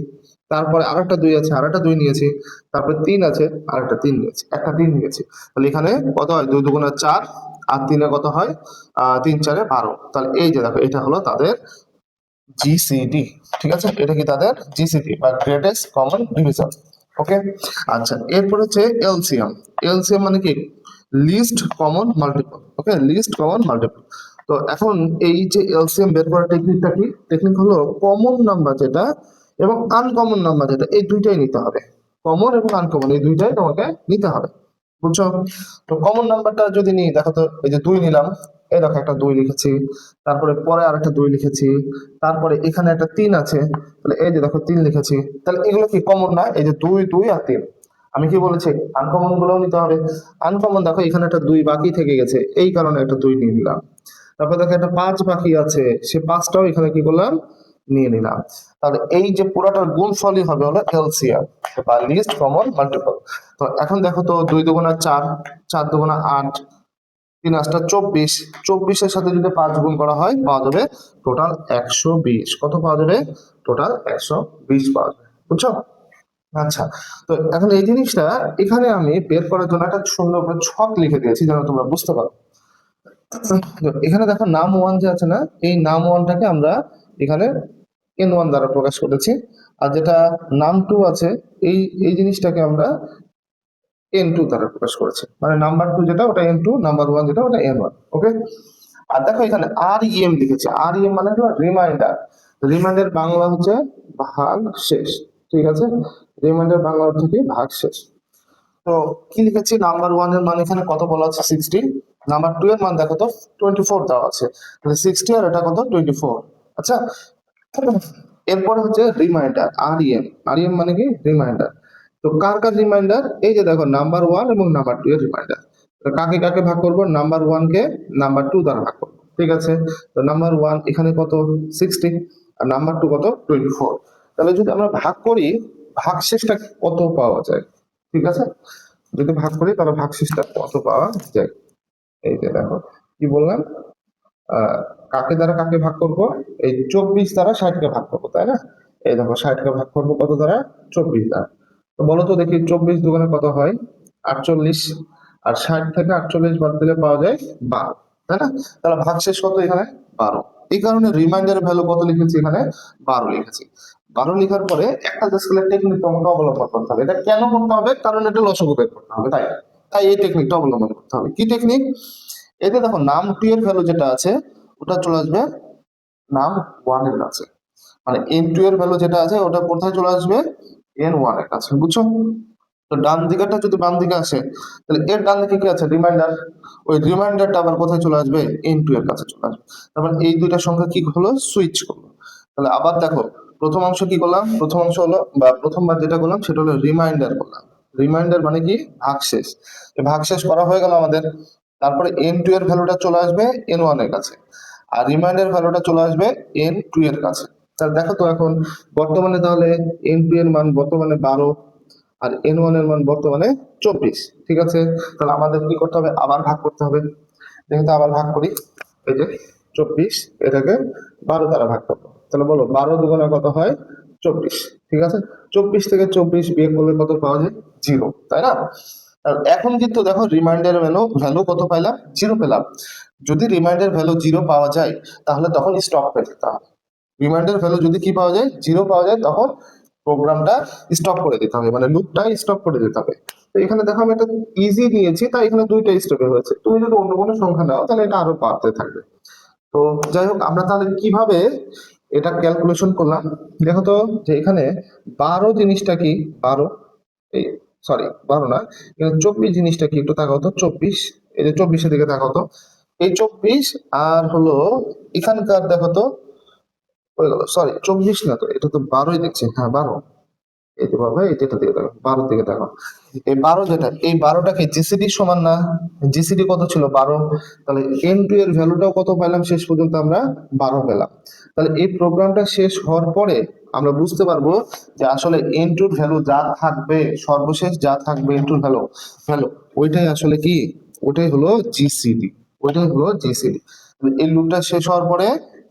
তারপরে আরেকটা 2 আছে, আরেকটা 2 নিয়েছি। তারপরে 3 আছে, আরেকটা 3 নিয়েছি, একটা 3 নিয়েছি। তাহলে এখানে কত হয়? 2 দুগুণা 4, আর 3 এ কত হয়? 3 4 12। তাহলে এই যে দেখো এটা হলো তাদের জিসিডি। ঠিক আছে, এটা কি তাদের জিসিডি বা গ্রেটেস্ট কমন ডিভিশন। ওকে, আচ্ছা, এরপর হচ্ছে এলসিএম। এলসিএম মানে কি? Least common multiple. Okay, least common multiple. তো এখন এই যে এলসিএম বের করার টেকনিকটা কি? টেকনিক হলো কমন নাম্বার যেটা এবং আনকমন নাম্বার যেটা, এই দুইটাই নিতে হবে। কমন এবং আনকমন এই দুইটাই তোমাকে নিতে হবে, বুঝছো? তো কমন নাম্বারটা যদি নিই, দেখো তো এই যে 2 নিলাম, এই দেখো একটা 2 লিখেছি। তারপরে পরে আরেকটা 2 লিখেছি। তারপরে এখানে একটা 3 আছে, তাহলে এই যে দেখো 3 লিখেছি। তাহলে এগুলো কি কমন না? এই যে 2 2 আর 3। আমি কি বলেছি? আনকমন গুলোও নিতে হবে। আনকমন দেখো এখানে একটা 2 বাকি থেকে গেছে, এই কারণে একটা 2 নিয়ে নিলাম। তারপর দেখো একটা 5 বাকি আছে, সে 5টাও এখানে কি করলাম? নিয়ে নিলাম। তাহলে এই যে পুরাটার গুণফলই হবে হলো এলসিএম বা লিস্ট কমন মাল্টিপল। তো এখন দেখো তো 2 দুগুণা 4, 4 দুগুণা 8, 3 8 24। 24 এর সাথে যদি 5 গুণ করা হয় পাওয়া যাবে টোটাল 120। কত পাওয়া যাবে? টোটাল 120 পাওয়া যাবে, বুঝছো? আচ্ছা, তো এখন এই জিনিসটা এখানে আমি বের করার জন্য একটা সুন্দর করে ছক লিখে দিয়েছি যেন তোমরা বুঝতে পারো। তো এখানে দেখো নাম 1 যে আছে না, এই নাম 1টাকে আমরা এখানে n1 দ্বারা প্রকাশ করেছি। আর যেটা নাম 2 আছে, এই এই জিনিসটাকে আমরা n2 দ্বারা প্রকাশ করেছি। মানে নাম্বার 2 যেটা ওটা n2, নাম্বার 1 যেটা ওটা n1। ওকে, আর দেখো এখানে REM লিখেছি। REM মানে হলো রিমাইন্ডার। রিমাইন্ডার বাংলা হচ্ছে ভাগ শেষ। ঠিক আছে, রিমাইন্ডার বাংলা অর্থ কি? ভাগ শেষ। তো কি লিখেছি? নাম্বার 1 এর মান এখানে কত বলা আছে? 60। নাম্বার 2 এর মান দেখো তো 24 দেওয়া আছে। তাহলে 60 আর এটা কত? 24। আচ্ছা, এরপরে হচ্ছে রিমাইন্ডার। REM মানে কি? রিমাইন্ডার। তো কার কার রিমাইন্ডার? এই যে দেখো নাম্বার 1 এবং নাম্বার 2 এর রিমাইন্ডার। কাকে কাকে ভাগ করব? নাম্বার 1 কে নাম্বার 2 দ্বারা ভাগ করব। ঠিক আছে, তো নাম্বার 1 এখানে কত? 60, আর নাম্বার 2 কত? 24। তাহলে যদি আমরা ভাগ করি, ভাগশেষটা কত পাওয়া যায়? ঠিক আছে, যদি ভাগ করি তাহলে ভাগশেষটা কত পাওয়া যায়? এই যে দেখো কি বললাম, আহ কাকে দ্বারা কাকে ভাগ করব? এই 24 দ্বারা 60 কে ভাগ করবো, তাই না? এই দেখো 60 কে ভাগ করবো কত দ্বারা? 24 দ্বারা। তো বলো তো দেখি 24 দুগুণে কত হয়? 48। আর 60 থেকে 48 বাদ দিলে পাওয়া যায় 12, তাই না? তাহলে ভাগশেষ কত এখানে? 12। এই কারণে রিমাইন্ডার ভ্যালু কত লিখেছি এখানে? 12 লিখেছি। 12 লেখার পরে একটা জাস্ট টেকনিক তোমাকে অবলম্বন করতে হবে। এটা কেন করতে হবে? কারণ এটা লসাগু বের করতে হবে, তাই তাই এই টেকনিকটা অবলম্বন করতে হবে। কি টেকনিক? এতে দেখো নাম 2 এর ভ্যালু যেটা আছে ওটা চলে আসবে নাম 1 এর কাছে। মানে n2 এর ভ্যালু যেটা আছে ওটা কোথায় চলে আসবে? n1 এর কাছে, বুঝছো? তো ডান দিকেরটা যদি বাম দিকে আসে, তাহলে এর ডান দিকে কি আছে? রিমাইন্ডার। ওই রিমাইন্ডারটা আবার কোথায় চলে আসবে? n2 এর কাছে চলে আসবে। তারপর এই দুইটা সংখ্যা কি হলো? সুইচ করলো। তাহলে আবার দেখো প্রথম অংশ কি করলাম? প্রথম অংশ হলো বা প্রথমবার যেটা করলাম সেটা হলো রিমাইন্ডার করলাম। রিমাইন্ডার মানে কি? ভাগশেষ। এই ভাগশেষ করা হয়ে গেল আমাদের। তারপরে n2 এর ভ্যালুটা চলে আসবে n1 এর কাছে, আর রিমাইন্ডার ভ্যালুটা চলে আসবে n2 এর কাছে। তাহলে দেখো তো এখন বর্তমানে তাহলে n2 এর মান বর্তমানে 12, আর n1 এর মান বর্তমানে 24। ঠিক আছে, তাহলে আমাদের কি করতে হবে? আবার ভাগ করতে হবে। দেখি তো, আবার ভাগ করি। এই যে 24, এটাকে 12 দ্বারা ভাগ করবো। তাহলে বলো 12 দুগুণে কত হয়? 24। ঠিক আছে, 24 থেকে 24 বিয়োগ করলে কত পাওয়া যায়? 0, তাই না? আর এখন কিন্তু দেখো রিমাইন্ডার ভ্যালু কত পাইলাম, 0 পেলাম। যদি রিমাইন্ডার ভ্যালু 0 পাওয়া যায় তাহলে তখন স্টপ হয়ে যেতে হবে। রিমাইন্ডার ভ্যালু যদি কি পাওয়া যায়, 0 পাওয়া যায়, তখন প্রোগ্রামটা স্টপ করে দিতে হবে, মানে লুপটা স্টপ করে দিতে হবে। তো এখানে দেখো আমি একটা ইজি নিয়েছি, তাই এখানে দুইটা স্টেপে হয়েছে। তুমি যদি অন্য কোনো সংখ্যা নাও তাহলে এটা আরো বাড়তে থাকবে। তো যাই হোক, আমরা তাহলে কিভাবে এটা ক্যালকুলেশন করলাম, দেখো তো যে এখানে 12 জিনিসটা কি, 12, এই সরি 12 না, এখানে 24 জিনিসটা কি, একটু তাকাও তো, 24, এই যে 24 এর দিকে তাকাও তো, এই 24 আর হলো এখানকার দেখো তো, হয়ে গেল, সরি 24 না তো, এটা তো 12ই দেখছি, হ্যাঁ 12, এই যে বাবা এই যেটা দিকে দেখো, 12 দিকে দেখো, এই 12 যেটা, এই 12টাকে জিসিডি সমান না, জিসিডি কত ছিল, 12, তাহলে এন টু এর ভ্যালুটাও কত পেলাম, শেষ পর্যন্ত আমরা 12 পেলাম। তাহলে এই প্রোগ্রামটা শেষ হওয়ার পরে আমরা বুঝতে পারবো যে আসলে এন টুর ভ্যালু যা থাকবে, সর্বশেষ যা থাকবে এন টুর ভ্যালু ভ্যালু ওইটাই আসলে কি, ওইটাই হলো জিসিডি, ওইটাই হলো জিসিডি। এই লুপটা শেষ হওয়ার পরে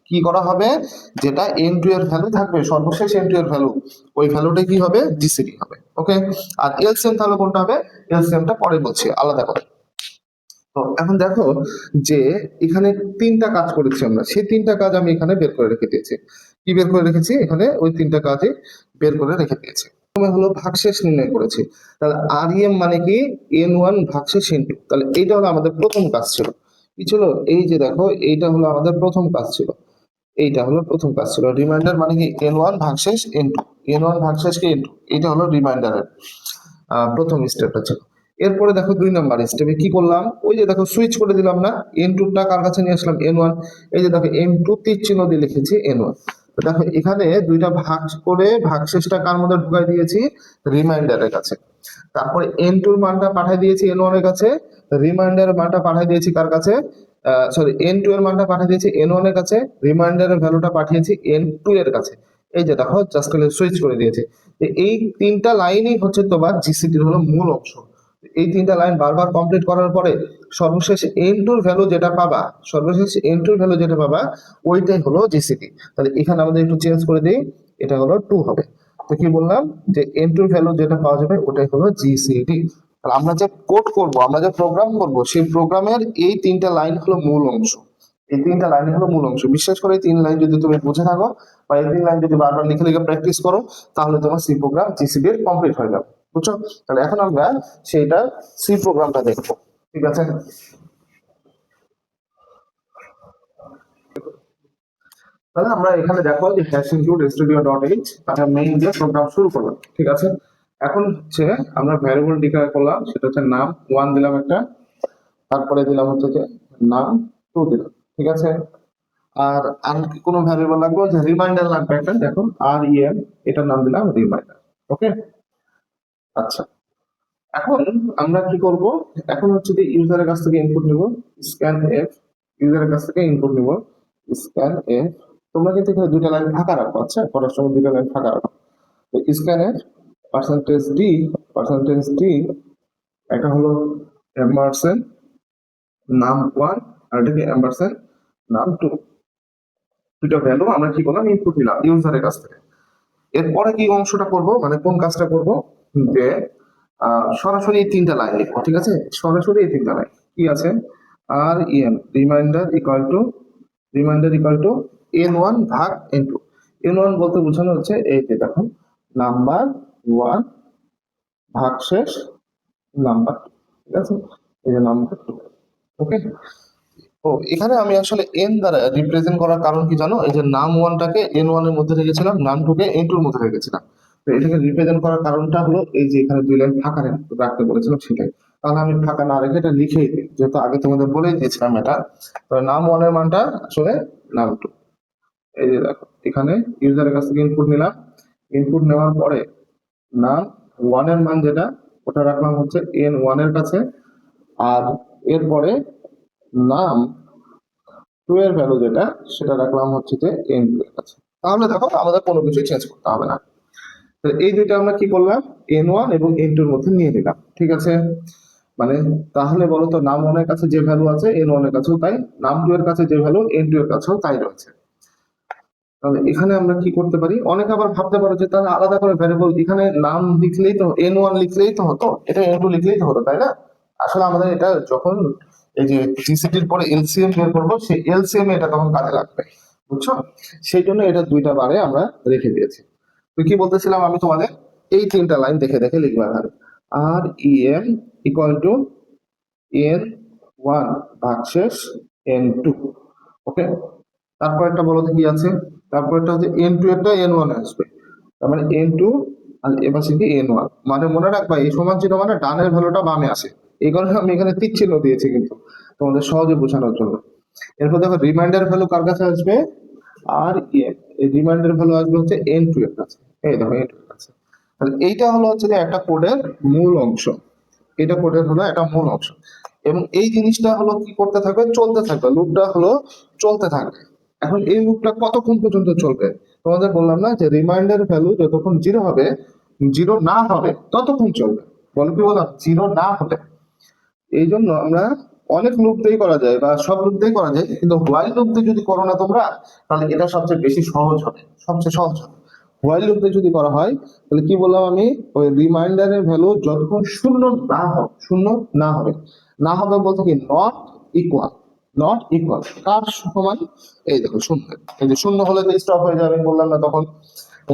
কি করা হবে, যেটা এন টু এর ভ্যালু থাকবে, সর্বশেষ এন টু এর ভ্যালু, ওই ভ্যালুটা কি হবে, জিসিডি হবে। ওকে, আর এলসিএম তাহলে কোনটা হবে, এলসিএমটা পরে বলছি আলাদা করে। তো এখন দেখো যে এখানে তিনটা কাজ করেছি আমরা, সেই তিনটা কাজ আমি এখানে বের করে রেখে দিয়েছি। কি বের করে রেখেছি, এখানে ওই তিনটা কাজে বের করে রেখে দিয়েছি। প্রথমে হলো ভাগশেষ নির্ণয় করেছি, তাহলে আরইএম মানে কি, N1 ভাগশেষ ইনটু, তাহলে এইটা হলো আমাদের প্রথম কাজ ছিল। কি ছিল, এই যে দেখো এইটা হলো আমাদের প্রথম কাজ ছিল, এইটা হলো প্রথম কাজ ছিল। রিমাইন্ডার মানে কি, N1 ভাগশেষ ইনটু, N1 ভাগশেষ কি ইনটু, এটা হলো রিমাইন্ডারের প্রথম স্টেপটা ছিল। এরপরে দেখো 2 নম্বর স্টেপে কি করলাম, ওই যে দেখো সুইচ করে দিলাম না, N2 টা কার কাছে নিয়ে আসলাম, N1, এই যে দেখো N2 তীর চিহ্ন দিয়ে লিখেছি N1। তো দেখো এখানে দুইটা ভাগ করে ভাগশেষটা কার মধ্যে ঢুকাই দিয়েছি, রিমাইন্ডারের কাছে। তারপরে N2 এর মানটা পাঠিয়ে দিয়েছি N1 এর কাছে, রিমাইন্ডারের মানটা পাঠিয়ে দিয়েছি কার কাছে, সরি N2 এর মানটা পাঠিয়ে দিয়েছি N1 এর কাছে, রিমাইন্ডারের ভ্যালুটা পাঠিয়েছি N2 এর কাছে। এই যে দেখো জাস্ট সুইচ করে দিয়েছি। এই তিনটা লাইনই হচ্ছে তোমার জিসিটির হলো মূল অংশ। এই তিনটা লাইন বারবার কমপ্লিট করার পরে সর্বশেষ N2 এর ভ্যালু যেটা পাবা, সর্বশেষ N2 এর ভ্যালু যেটা পাবা, ওইটাই হলো জিসিটি। তাহলে এখানে আমাদের একটু চেঞ্জ করে দিই, এটা হলো 2 হবে। তো কি বললাম, যে N2 এর ভ্যালু যেটা পাওয়া যাবে ওটাই হলো জিসিটি। আর আমরা যে কোড করব, আমরা যে প্রোগ্রাম করব, সেই প্রোগ্রামের এই তিনটা লাইন হলো মূল অংশ। এই তিনটা লাইন হলো মূল অংশ। বিশেষ করে এই 3 লাইন যদি তুমি বুঝে থাকো, বা এই 3 লাইন যদি বারবার লিখে লিখে প্র্যাকটিস করো, তাহলে তোমার সি প্রোগ্রাম জিসিডি এর কমপ্লিট হয়ে যাবে। বুঝছো? তাহলে এখন আমরা সেইটা সি প্রোগ্রামটা দেখবো। ঠিক আছে, তাহলে আমরা এখানে দেখো যে hash include studio dot H, আমরা মেইন দিয়ে প্রোগ্রাম শুরু করলাম। ঠিক আছে, এখন হচ্ছে আমরা ভ্যারিয়েবল ডিক্লেয়ার করলাম, সেটা হচ্ছে নাম 1 দিলাম একটা, তারপরে দিলাম হচ্ছে যে নাম 2 দিলাম। ঠিক আছে, আর আর কি কোনো ভ্যারিয়েবল লাগবে, যে রিমাইন্ডার লাগবে একটা, দেখো আর ইএম, এটার নাম দিলাম রিমাইন্ডার। ওকে, আচ্ছা, এখন আমরা কি করব, এখন হচ্ছে যে ইউজারের কাছ থেকে ইনপুট নিব, স্ক্যান এফ, ইউজারের কাছ থেকে ইনপুট নিব, স্ক্যান এফ। তোমরা কিন্তু এখানে দুইটা লাইন ফাঁকা রাখো, আচ্ছা, করার সময় দুইটা লাইন ফাঁকা রাখো। তো স্ক্যান এফ পার্সেন্টেজ ডি, এটা হলো এম্বারসেন নাম 1, আর এটা কি এম্বারসেন নাম 2। দুইটা ভ্যালু আমরা কি করলাম, ইনপুট নিলাম ইউজারের কাছ থেকে। এরপরে কি অংশটা করব, মানে কোন কাজটা করব, যে সরাসরি এই তিনটা লাইন লিখবো। ঠিক আছে, সরাসরি এই তিনটা লাইন কি আছে, R E M remainder equal to N1 ভাগ N2। N1 বলতে বোঝানো হচ্ছে এই যে দেখো নাম্বার 1 ভাগশেষ নাম্বার 2। ঠিক আছে, এই যে নাম্বার 2। ওকে, ও এখানে আমি আসলে এন দ্বারা রিপ্রেজেন্ট করার কারণ কি জানো, এই যে নাম 1টাকে N1 এর মধ্যে রেখেছিলাম, নাম 2কে N2 এর মধ্যে রেখেছিলাম। তো এটাকে রিপ্রেজেন্ট করার কারণটা হলো এই যে এখানে দুই লাইন ফাঁকা রাখতে বলেছিলাম, সেটাই। তাহলে আমি ফাঁকা না রেখে এটা লিখেই দিই, যেহেতু আগে তোমাদের বলেই দিয়েছিলাম এটা। তো নাম 1 এর মানটা আসলে নাম 2। এই যে দেখো এখানে ইউজারের কাছ থেকে ইনপুট নিলাম, ইনপুট নেওয়ার পরে নাম 1 এর মান যেটা, ওটা রাখলাম হচ্ছে N1 এর কাছে, আর এরপরে নাম 2 এর ভ্যালু যেটা, সেটা রাখলাম হচ্ছে যে N2 এর কাছে। তাহলে দেখো আমাদের কোনো কিছু চেঞ্জ করতে হবে না। তো এই দুইটা আমরা কি করলাম, N1 এবং N2 এর মধ্যে নিয়ে নিলাম। ঠিক আছে, মানে তাহলে বলো তো নাম 1 এর কাছে যে ভ্যালু আছে N1 এর কাছেও তাই, নাম 2 এর কাছে যে ভ্যালু N2 এর কাছেও তাই রয়েছে। তাহলে এখানে আমরা কি করতে পারি, অনেকে আবার ভাবতে পারো যে তাহলে আলাদা করে ভ্যারিয়েবল এখানে নাম লিখলেই তো, n1 লিখলেই তো হতো, এটা n2 লিখলেই তো হতো, তাই না? আসলে আমাদের এটা যখন এই যে জিসিটির পরে এলসিএম বের করবো, সেই এলসিএম এটা তখন কাজে লাগবে, বুঝছো? সেই জন্য এটা দুইটা বারে আমরা রেখে দিয়েছি। তো কি বলতেছিলাম আমি তোমাদের, এই তিনটা লাইন দেখে দেখে লিখবা এখানে, R E M equal to n1 ভাগশেষ n2। ওকে, তারপর একটা বলো তো কি আছে, তারপর একটা হচ্ছে n2 একটা n1 আসবে, তার মানে n2 আর এবার কি n1, মানে মনে রাখবা এই সমান চিহ্ন মানে ডানের ভ্যালুটা বামে আসে, এই কারণে আমি এখানে তীর চিহ্ন দিয়েছি কিন্তু তোমাদের সহজে বোঝানোর জন্য। এরপর দেখো রিমাইন্ডার ভ্যালু কার কাছে আসবে, আর এই রিমাইন্ডার ভ্যালু আসবে হচ্ছে n2 এর কাছে, এই দেখো n2 এর কাছে। তাহলে এইটা হলো হচ্ছে যে একটা কোডের মূল অংশ, এটা কোডের হলো একটা মূল অংশ, এবং এই জিনিসটা হলো কি করতে থাকবে, চলতে থাকবে, লুপটা হলো চলতে থাকবে। এখন এই লুপটা কতক্ষণ পর্যন্ত চলবে, তোমাদের বললাম না যে রিমাইন্ডার ভ্যালু যতক্ষণ জিরো হবে, জিরো না হবে ততক্ষণ চলবে। বলো কি বললাম, জিরো না হবে। এই জন্য আমরা অনেক লুপ দিয়ে করা যায় বা সব লুপ দিয়ে করা যায়, কিন্তু হোয়াইল লুপ দিয়ে যদি করো না তোমরা, তাহলে এটা সবচেয়ে বেশি সহজ হবে, সবচেয়ে সহজ হবে। হোয়াইল লুপ দিয়ে যদি করা হয়, তাহলে কি বললাম আমি, ওই রিমাইন্ডারের ভ্যালু যতক্ষণ শূন্য না হবে, শূন্য না হবে, না হবে বলতে কি নট ইকুয়াল, নট ইকুয়াল কার সমান, এই দেখো শূন্য, এই যে শূন্য হলে তো স্টপ হয়ে যাবে, আমি বললাম না তখন,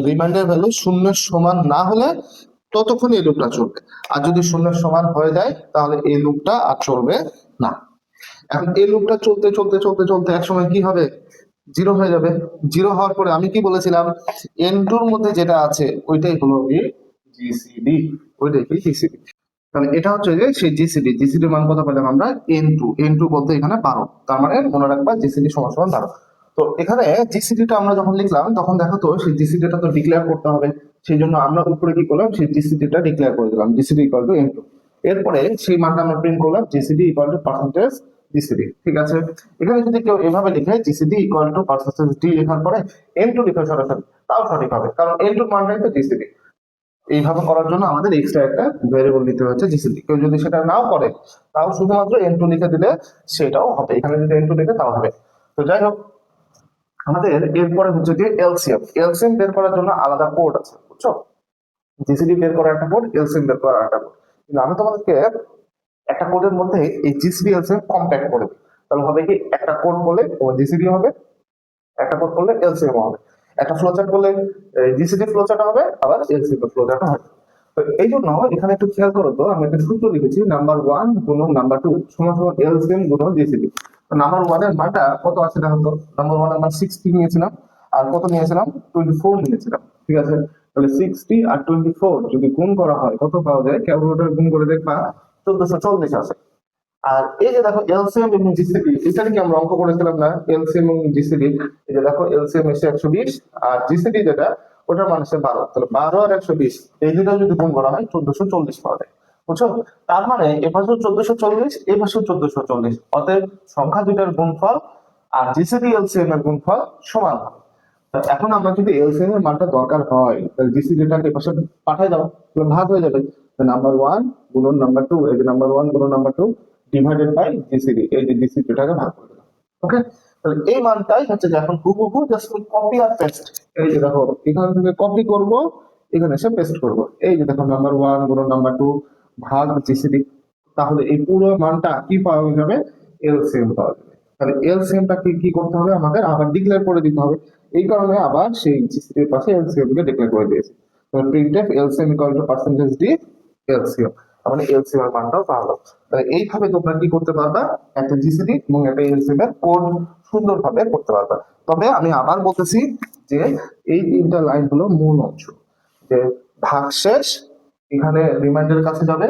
রিমাইন্ডার ভ্যালু শূন্যের সমান না হলে ততক্ষণ এই লুপটা চলবে, আর যদি শূন্যের সমান হয়ে যায় তাহলে এই লুপটা আর চলবে না। এখন এই লুপটা চলতে চলতে চলতে চলতে একসময় কি হবে, জিরো হয়ে যাবে। জিরো হওয়ার পরে আমি কি বলেছিলাম, এন টুর মধ্যে যেটা আছে ওইটাই হলো কি জিসিডি, ওইটাই কি জিসিডি। তাহলে এটা হচ্ছে যে সেই জিসিডি, জিসিডির মান কত পেলাম আমরা, n2, n2 বলতে এখানে 12, তার মানে মনে রাখবা জিসিডি সমান সমান 12। তো এখানে জিসিডিটা আমরা যখন লিখলাম তখন দেখো তো সেই জিসিডিটা তো ডিক্লেয়ার করতে হবে, সেই জন্য আমরা উপরে কি করলাম, সেই জিসিডিটা ডিক্লেয়ার করে দিলাম, জিসিডি ইকুয়াল টু n2। এরপরে সেই মানটা আমরা প্রিন্ট করলাম, GCD equal to percentage GCD, ঠিক আছে? এখানে যদি কেউ এভাবে লিখে GCD equal to percentage D লেখার পরে n2 লিখে সরাসরি, তাও সঠিক হবে, কারণ n2 মানটাই তো জিসিডি। এইভাবে করার জন্য আমাদের এক্সট্রা একটা ভেরিয়েবল দিতে হচ্ছে জিসিডি, কেউ যদি সেটা নাও করে তাও শুধুমাত্র n2 লিখে দিলে সেটাও হবে, এখানে যদি n2 লিখে তাও হবে। তো যাই হোক, আমাদের এরপরে হচ্ছে যে এলসিএম, এলসিএম বের করার জন্য আলাদা কোড আছে, বুঝছো? জিসিডি বের করার একটা কোড, এলসিএম বের করার একটা কোড, কিন্তু আমি তোমাদেরকে একটা কোডের মধ্যে এই জিসিডি এলসিএম কম্প্যাক্ট করে দিই। তাহলে হবে কি, একটা কোড করলে তোমার জিসিডি হবে, একটা কোড করলে এলসিএম হবে, একটা ফ্লোচার্ট করলে জিসিডি ফ্লোচার্ট হবে, আবার এলসিএম ফ্লোচার্ট হবে। তো এই জন্য এখানে একটু খেয়াল করো তো, আমি একটা সূত্র লিখেছি, নাম্বার ওয়ান গুণন নাম্বার টু সমান সমান এলসিএম গুণন জিসিডি। নাম্বার ওয়ান এর মানটা কত আছে দেখো তো, নাম্বার ওয়ান এর মান 60 নিয়েছিলাম, আর কত নিয়েছিলাম, 24 নিয়েছিলাম, ঠিক আছে? তাহলে 60 আর 24 যদি গুণ করা হয় কত পাওয়া যায়, ক্যালকুলেটর গুণ করে দেখবা 1440 আছে। আর এই যে দেখো এলসিএম এবং জিসিডি, এটা কি আমরা অঙ্ক করেছিলাম না, এলসিএম এবং জিসিডি, এই যে দেখো এলসিএম এসে 120 আর জিসিডি যেটা ওটার মান হচ্ছে 12, তাহলে 12 আর 120 এই দুটো যদি গুণ করা হয় 1440 পাওয়া যায়, বুঝছো? তার মানে এ পাশেও 1440, এ পাশেও 1440, অতএব সংখ্যা দুইটার গুণফল আর জিসিডি এলসিএম এর গুণফল সমান হবে। তো এখন আমরা যদি এলসিএম এর মানটা দরকার হয়, তাহলে জিসিডিটাকে পাশে পাঠাই দাও, তাহলে ভাগ হয়ে যাবে, নাম্বার ওয়ান গুণন নাম্বার টু, এই যে নাম্বার ওয়ান গুণন number two divided by GCD, এই যে জিসিডিটাকে ভাগ করে দিলাম। ওকে, তাহলে এই মানটাই হচ্ছে যে এখন হুবহু জাস্ট কপি আর পেস্ট, এই যে দেখো এখান থেকে কপি করব, এখানে এসে পেস্ট করব, এই যে দেখো নাম্বার ওয়ান গুণন নাম্বার টু ভাগ জিসিডি, তাহলে এই পুরো মানটা কি পাওয়া যাবে, এলসিএম পাওয়া যাবে। তাহলে এলসিএমটা কি করতে হবে, আমাদের আবার ডিক্লেয়ার করে দিতে হবে, এই কারণে আবার সেই জিসিডি এর পাশে এলসিএম কে ডিক্লেয়ার করে দিয়েছি। তাহলে printf LCM equal to percentage D LCM, মানে এলসিএম এর মানটাও পাওয়া গেল। তাহলে এইভাবে তোমরা কি করতে পারবা, একটা জিসিডি এবং একটা এলসিএম এর কোড সুন্দরভাবে করতে পারবা। তবে আমি আবার বলতেছি যে এই তিনটা লাইন হলো মূল অংশ, যে ভাগশেষ এখানে রিমাইন্ডার কাছে যাবে,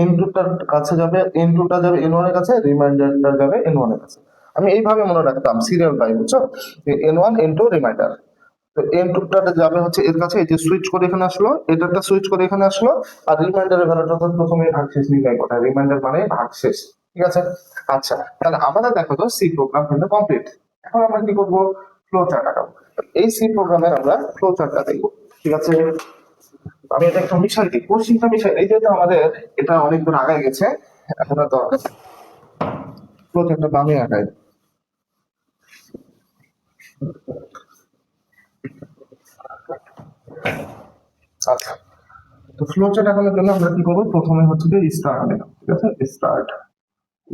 n2টার কাছে যাবে, n2টা যাবে n1 এর কাছে, রিমাইন্ডারটা যাবে n1 এর কাছে। আমি এইভাবে মনে রাখতাম সিরিয়াল বাই, বুঝছো? যে n1 n2 রিমাইন্ডার, তো n2টা যাবে হচ্ছে এর কাছে, এই যে সুইচ করে এখানে আসলো, এটাটা সুইচ করে এখানে আসলো, আর রিমাইন্ডারের ভ্যালুটা তো প্রথমে ভাগশেষ নির্ণয় করতে হয়, রিমাইন্ডার মানে ভাগশেষ, ঠিক আছে? আচ্ছা, তাহলে আমাদের দেখো তো সি প্রোগ্রাম কিন্তু কমপ্লিট। এখন আমরা কি করব, ফ্লো চার্ট আঁকাবো। এই সি প্রোগ্রামের আমরা ফ্লো চার্টটা দেখবো, ঠিক আছে? আমি এটা একটু মিশাই দিই, কোশ্চিনটা মিশাই, এই যেহেতু আমাদের এটা অনেক দূর আগায় গেছে, এখন আর দরকার ফ্লো চার্টটা বামে আগায়। আচ্ছা, তো ফ্লো চার্ট আঁকানোর জন্য আমরা কি করবো, প্রথমে হচ্ছে যে স্টার্ট নিলাম, ঠিক আছে। স্টার্ট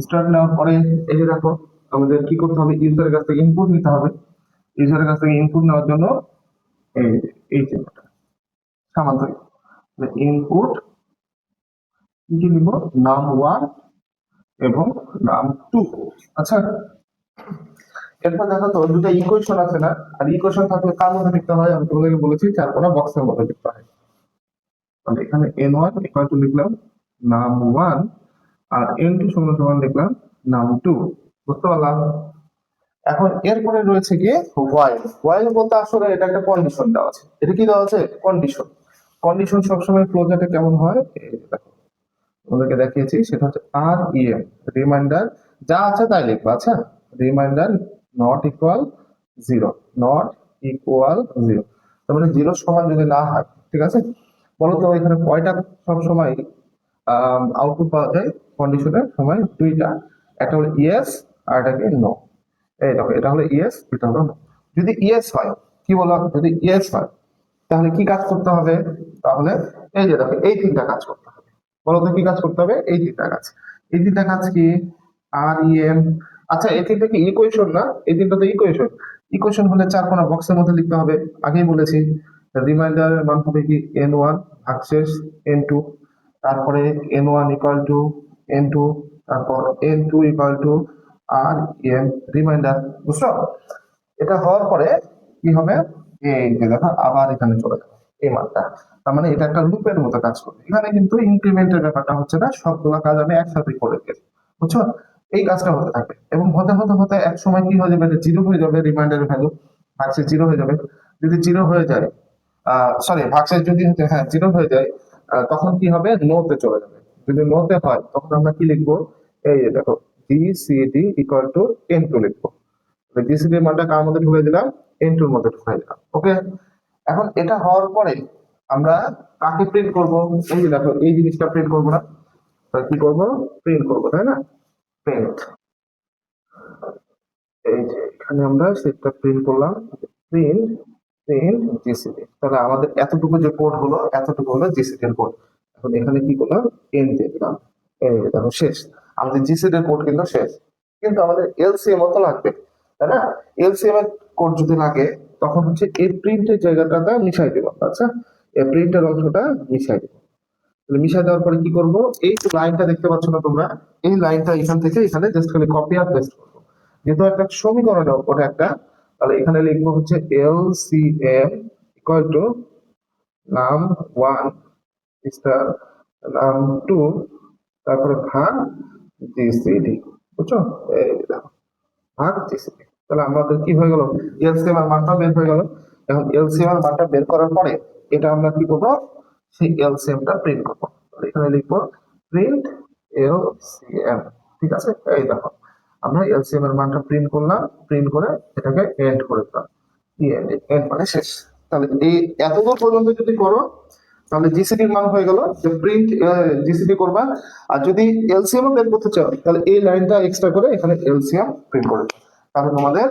স্টার্ট নেওয়ার পরে এই যে দেখো, আমাদের কি করতে হবে, ইউজারের কাছ থেকে ইনপুট নিতে হবে। ইউজারের কাছ থেকে ইনপুট নেওয়ার জন্য এই এই চিহ্নটা সামান্তরিক ইনপুট কি নিব, নাম1 এবং নাম2। আচ্ছা, এরপর দেখো তো দুটো ইকুয়েশন আছে না, আর ইকুয়েশন থাকলে কার মধ্যে লিখতে হয়, আমি তোমাদেরকে বলেছি চার কোণা বক্সের মধ্যে লিখতে হয়। তাহলে এখানে n1 ইকুয়াল টু লিখলাম নাম1, আর n2 সমান সমান লিখলাম নাম2। বুঝতে পারলাম? এখন এরপরে রয়েছে কি হোয়াইল। হোয়াইল বলতে আসলে এটা একটা কন্ডিশন দেওয়া আছে। এটা কি দেওয়া আছে, কন্ডিশন। কন্ডিশন সবসময় ফ্লোচার্টে কেমন হয়, এই যে দেখো তোমাদেরকে দেখিয়েছি, সেটা হচ্ছে আর ইএম, রিমাইন্ডার যা আছে তাই লিখবো। আচ্ছা, reminder not equal zero, not equal zero, তার মানে জিরো সমান যদি না হয়, ঠিক আছে। বলো তো এখানে কয়টা সবসময় আউটপুট পাওয়া যায় কন্ডিশনের সময়, দুইটা, একটা হলো ইয়েস আর একটা কি নো। এই দেখো এটা হলো ইয়েস, এটা হলো নো। যদি ইয়েস হয়, কি বললাম, যদি ইয়েস হয় তাহলে কি কাজ করতে হবে, তাহলে এই যে দেখো এই তিনটা কাজ করতে হবে। বলো তো কি কাজ করতে হবে, এই তিনটা কাজ। এই তিনটা কাজ কি, আর ইএম। আচ্ছা, এই তিনটা কি ইকুয়েশন না, এই তিনটা তো ইকুয়েশন। ইকুয়েশন হলে চার কোণা বক্সের মধ্যে লিখতে হবে, আগেই বলেছি। রিমাইন্ডারের মান হবে কি n1 ভাগশেষ n2, তারপরে n1 ইকুয়াল টু n2, তারপর n2 equal to r m remainder. বুঝছো? এটা হওয়ার পরে কি হবে, এই যে দেখো আবার এখানে চলে যাবে এই মানটা। তার মানে এটা একটা লুপের মতো কাজ করবে। এখানে কিন্তু ইনক্রিমেন্টের ব্যাপারটা হচ্ছে না, সবগুলো কাজ আমি একসাথে করে দিই। বুঝছো? এই কাজটা হতে থাকবে এবং হতে হতে হতে এক সময় কি হয়ে যাবে, জিরো হয়ে যাবে, রিমাইন্ডারের ভ্যালু ভাগশেষ জিরো হয়ে যাবে। যদি জিরো হয়ে যায়, সরি ভাগশেষ যদি হ্যাঁ জিরো হয়ে যায়, তখন কি হবে, নোতে চলে যাবে। যদি নোতে হয় তখন আমরা কি লিখবো, এই যে দেখো জিসিডি ইকুয়াল টু n2 লিখবো। জিসিডি এর মানটা কার মধ্যে ঢুকাই দিলাম, n2 এর মধ্যে ঢুকাই দিলাম। ওকে, এখন এটা হওয়ার পরে আমরা কাকে প্রিন্ট করব, এই যে দেখো এই জিনিসটা প্রিন্ট করবো না, তাহলে কি করব, প্রিন্ট করবো, তাই না। প্রিন্ট, এই যে এখানে আমরা সেটটা প্রিন্ট করলাম, প্রিন্ট প্রিন্ট জিসিডি। তাহলে আমাদের এতটুকু যে কোড হলো, এতটুকু হলো জিসিডি এর কোড। এখন এখানে কি করলাম, এন দিয়ে দিলাম। এই যে দেখো শেষ, আমাদের জিসিডি এর কোড কিন্তু শেষ। কিন্তু আমাদের এলসিএম তো লাগবে, তাই না। এলসিএম এর কোড যদি লাগে তখন হচ্ছে এই প্রিন্টের জায়গাটাতে মিশাই দেবো। আচ্ছা, এই প্রিন্টের অংশটা মিশাই দেবো। মিশাই দেওয়ার পরে কি করব, এই যে লাইনটা দেখতে পাচ্ছ না তোমরা, এই লাইনটা এখান থেকে এখানে জাস্ট খালি কপি আর পেস্ট করবো। যেহেতু একটা সমীকরণ ওটা একটা, তাহলে এখানে লিখবো হচ্ছে এলসিএম ইকুয়াল টু নাম ওয়ান স্টার নাম টু, তারপরে ভাগ জিসিডি। বুঝছো? এই দেখো ভাগ জিসিডি। তাহলে আমাদের কি হয়ে গেল, এলসিএম এর মানটা বের হয়ে গেল। এখন এলসিএম এর মানটা বের করার পরে এটা আমরা কি করবো, সেই এলসিএম টা প্রিন্ট করবো। এখানে লিখবো প্রিন্ট এলসিএম। ঠিক আছে, এই দেখো আমরা এলসিএম এর মানটা প্রিন্ট করলাম, প্রিন্ট করে এটাকে এন্ড করে দিলাম। এন্ড মানে শেষ। তাহলে এই এতদূর পর্যন্ত যদি করো তাহলে জিসিডি এর মান হয়ে গেল, যে প্রিন্ট জিসিডি করবা। আর যদি এলসিএম বের করতে চাও তাহলে এই লাইনটা এক্সট্রা করে এখানে এলসিএম প্রিন্ট করে দাও। তাহলে তোমাদের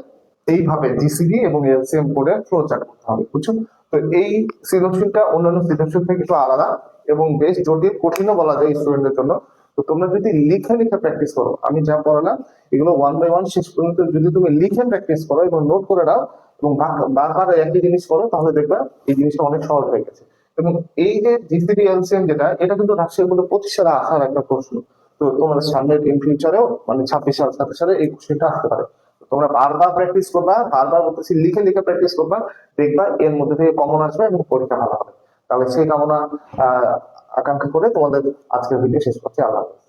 এইভাবে জিসিডি এবং এলসিএম করে ফ্লো চার্ট করতে হবে। বুঝছো? তো এই সৃজনশীলটা অন্যান্য সৃজনশীল থেকে একটু আলাদা এবং বেশ জটিল, কঠিনও বলা যায় স্টুডেন্টদের জন্য। তো তোমরা যদি লিখে লিখে প্র্যাকটিস করো, আমি যা পড়ালাম এগুলো ওয়ান বাই ওয়ান শেষ পর্যন্ত যদি তুমি লিখে প্র্যাকটিস করো এবং নোট করে দাও এবং বারবার একই জিনিস করো, তাহলে দেখবা এই জিনিসটা অনেক সহজ হয়ে গেছে। এবং এই যে জিসিডি এলসিএম যেটা, এটা কিন্তু রাজশাহীর মধ্যে 25 সালে আসার একটা প্রশ্ন। তো তোমাদের সামনে ইন ফিউচারেও মানে 26 সাল 27 সালে এই কোশ্চেনটা আসতে পারে। তোমরা বারবার প্র্যাকটিস করবা, বারবার বলতেছি লিখে লিখে প্র্যাকটিস করবা, দেখবা এর মধ্যে থেকে কমন আসবে এবং পরীক্ষা ভালো হবে। তাহলে সেই কামনা আকাঙ্ক্ষা করে তোমাদের আজকের ভিডিও শেষ করছি। আল্লাহ হাফেজ।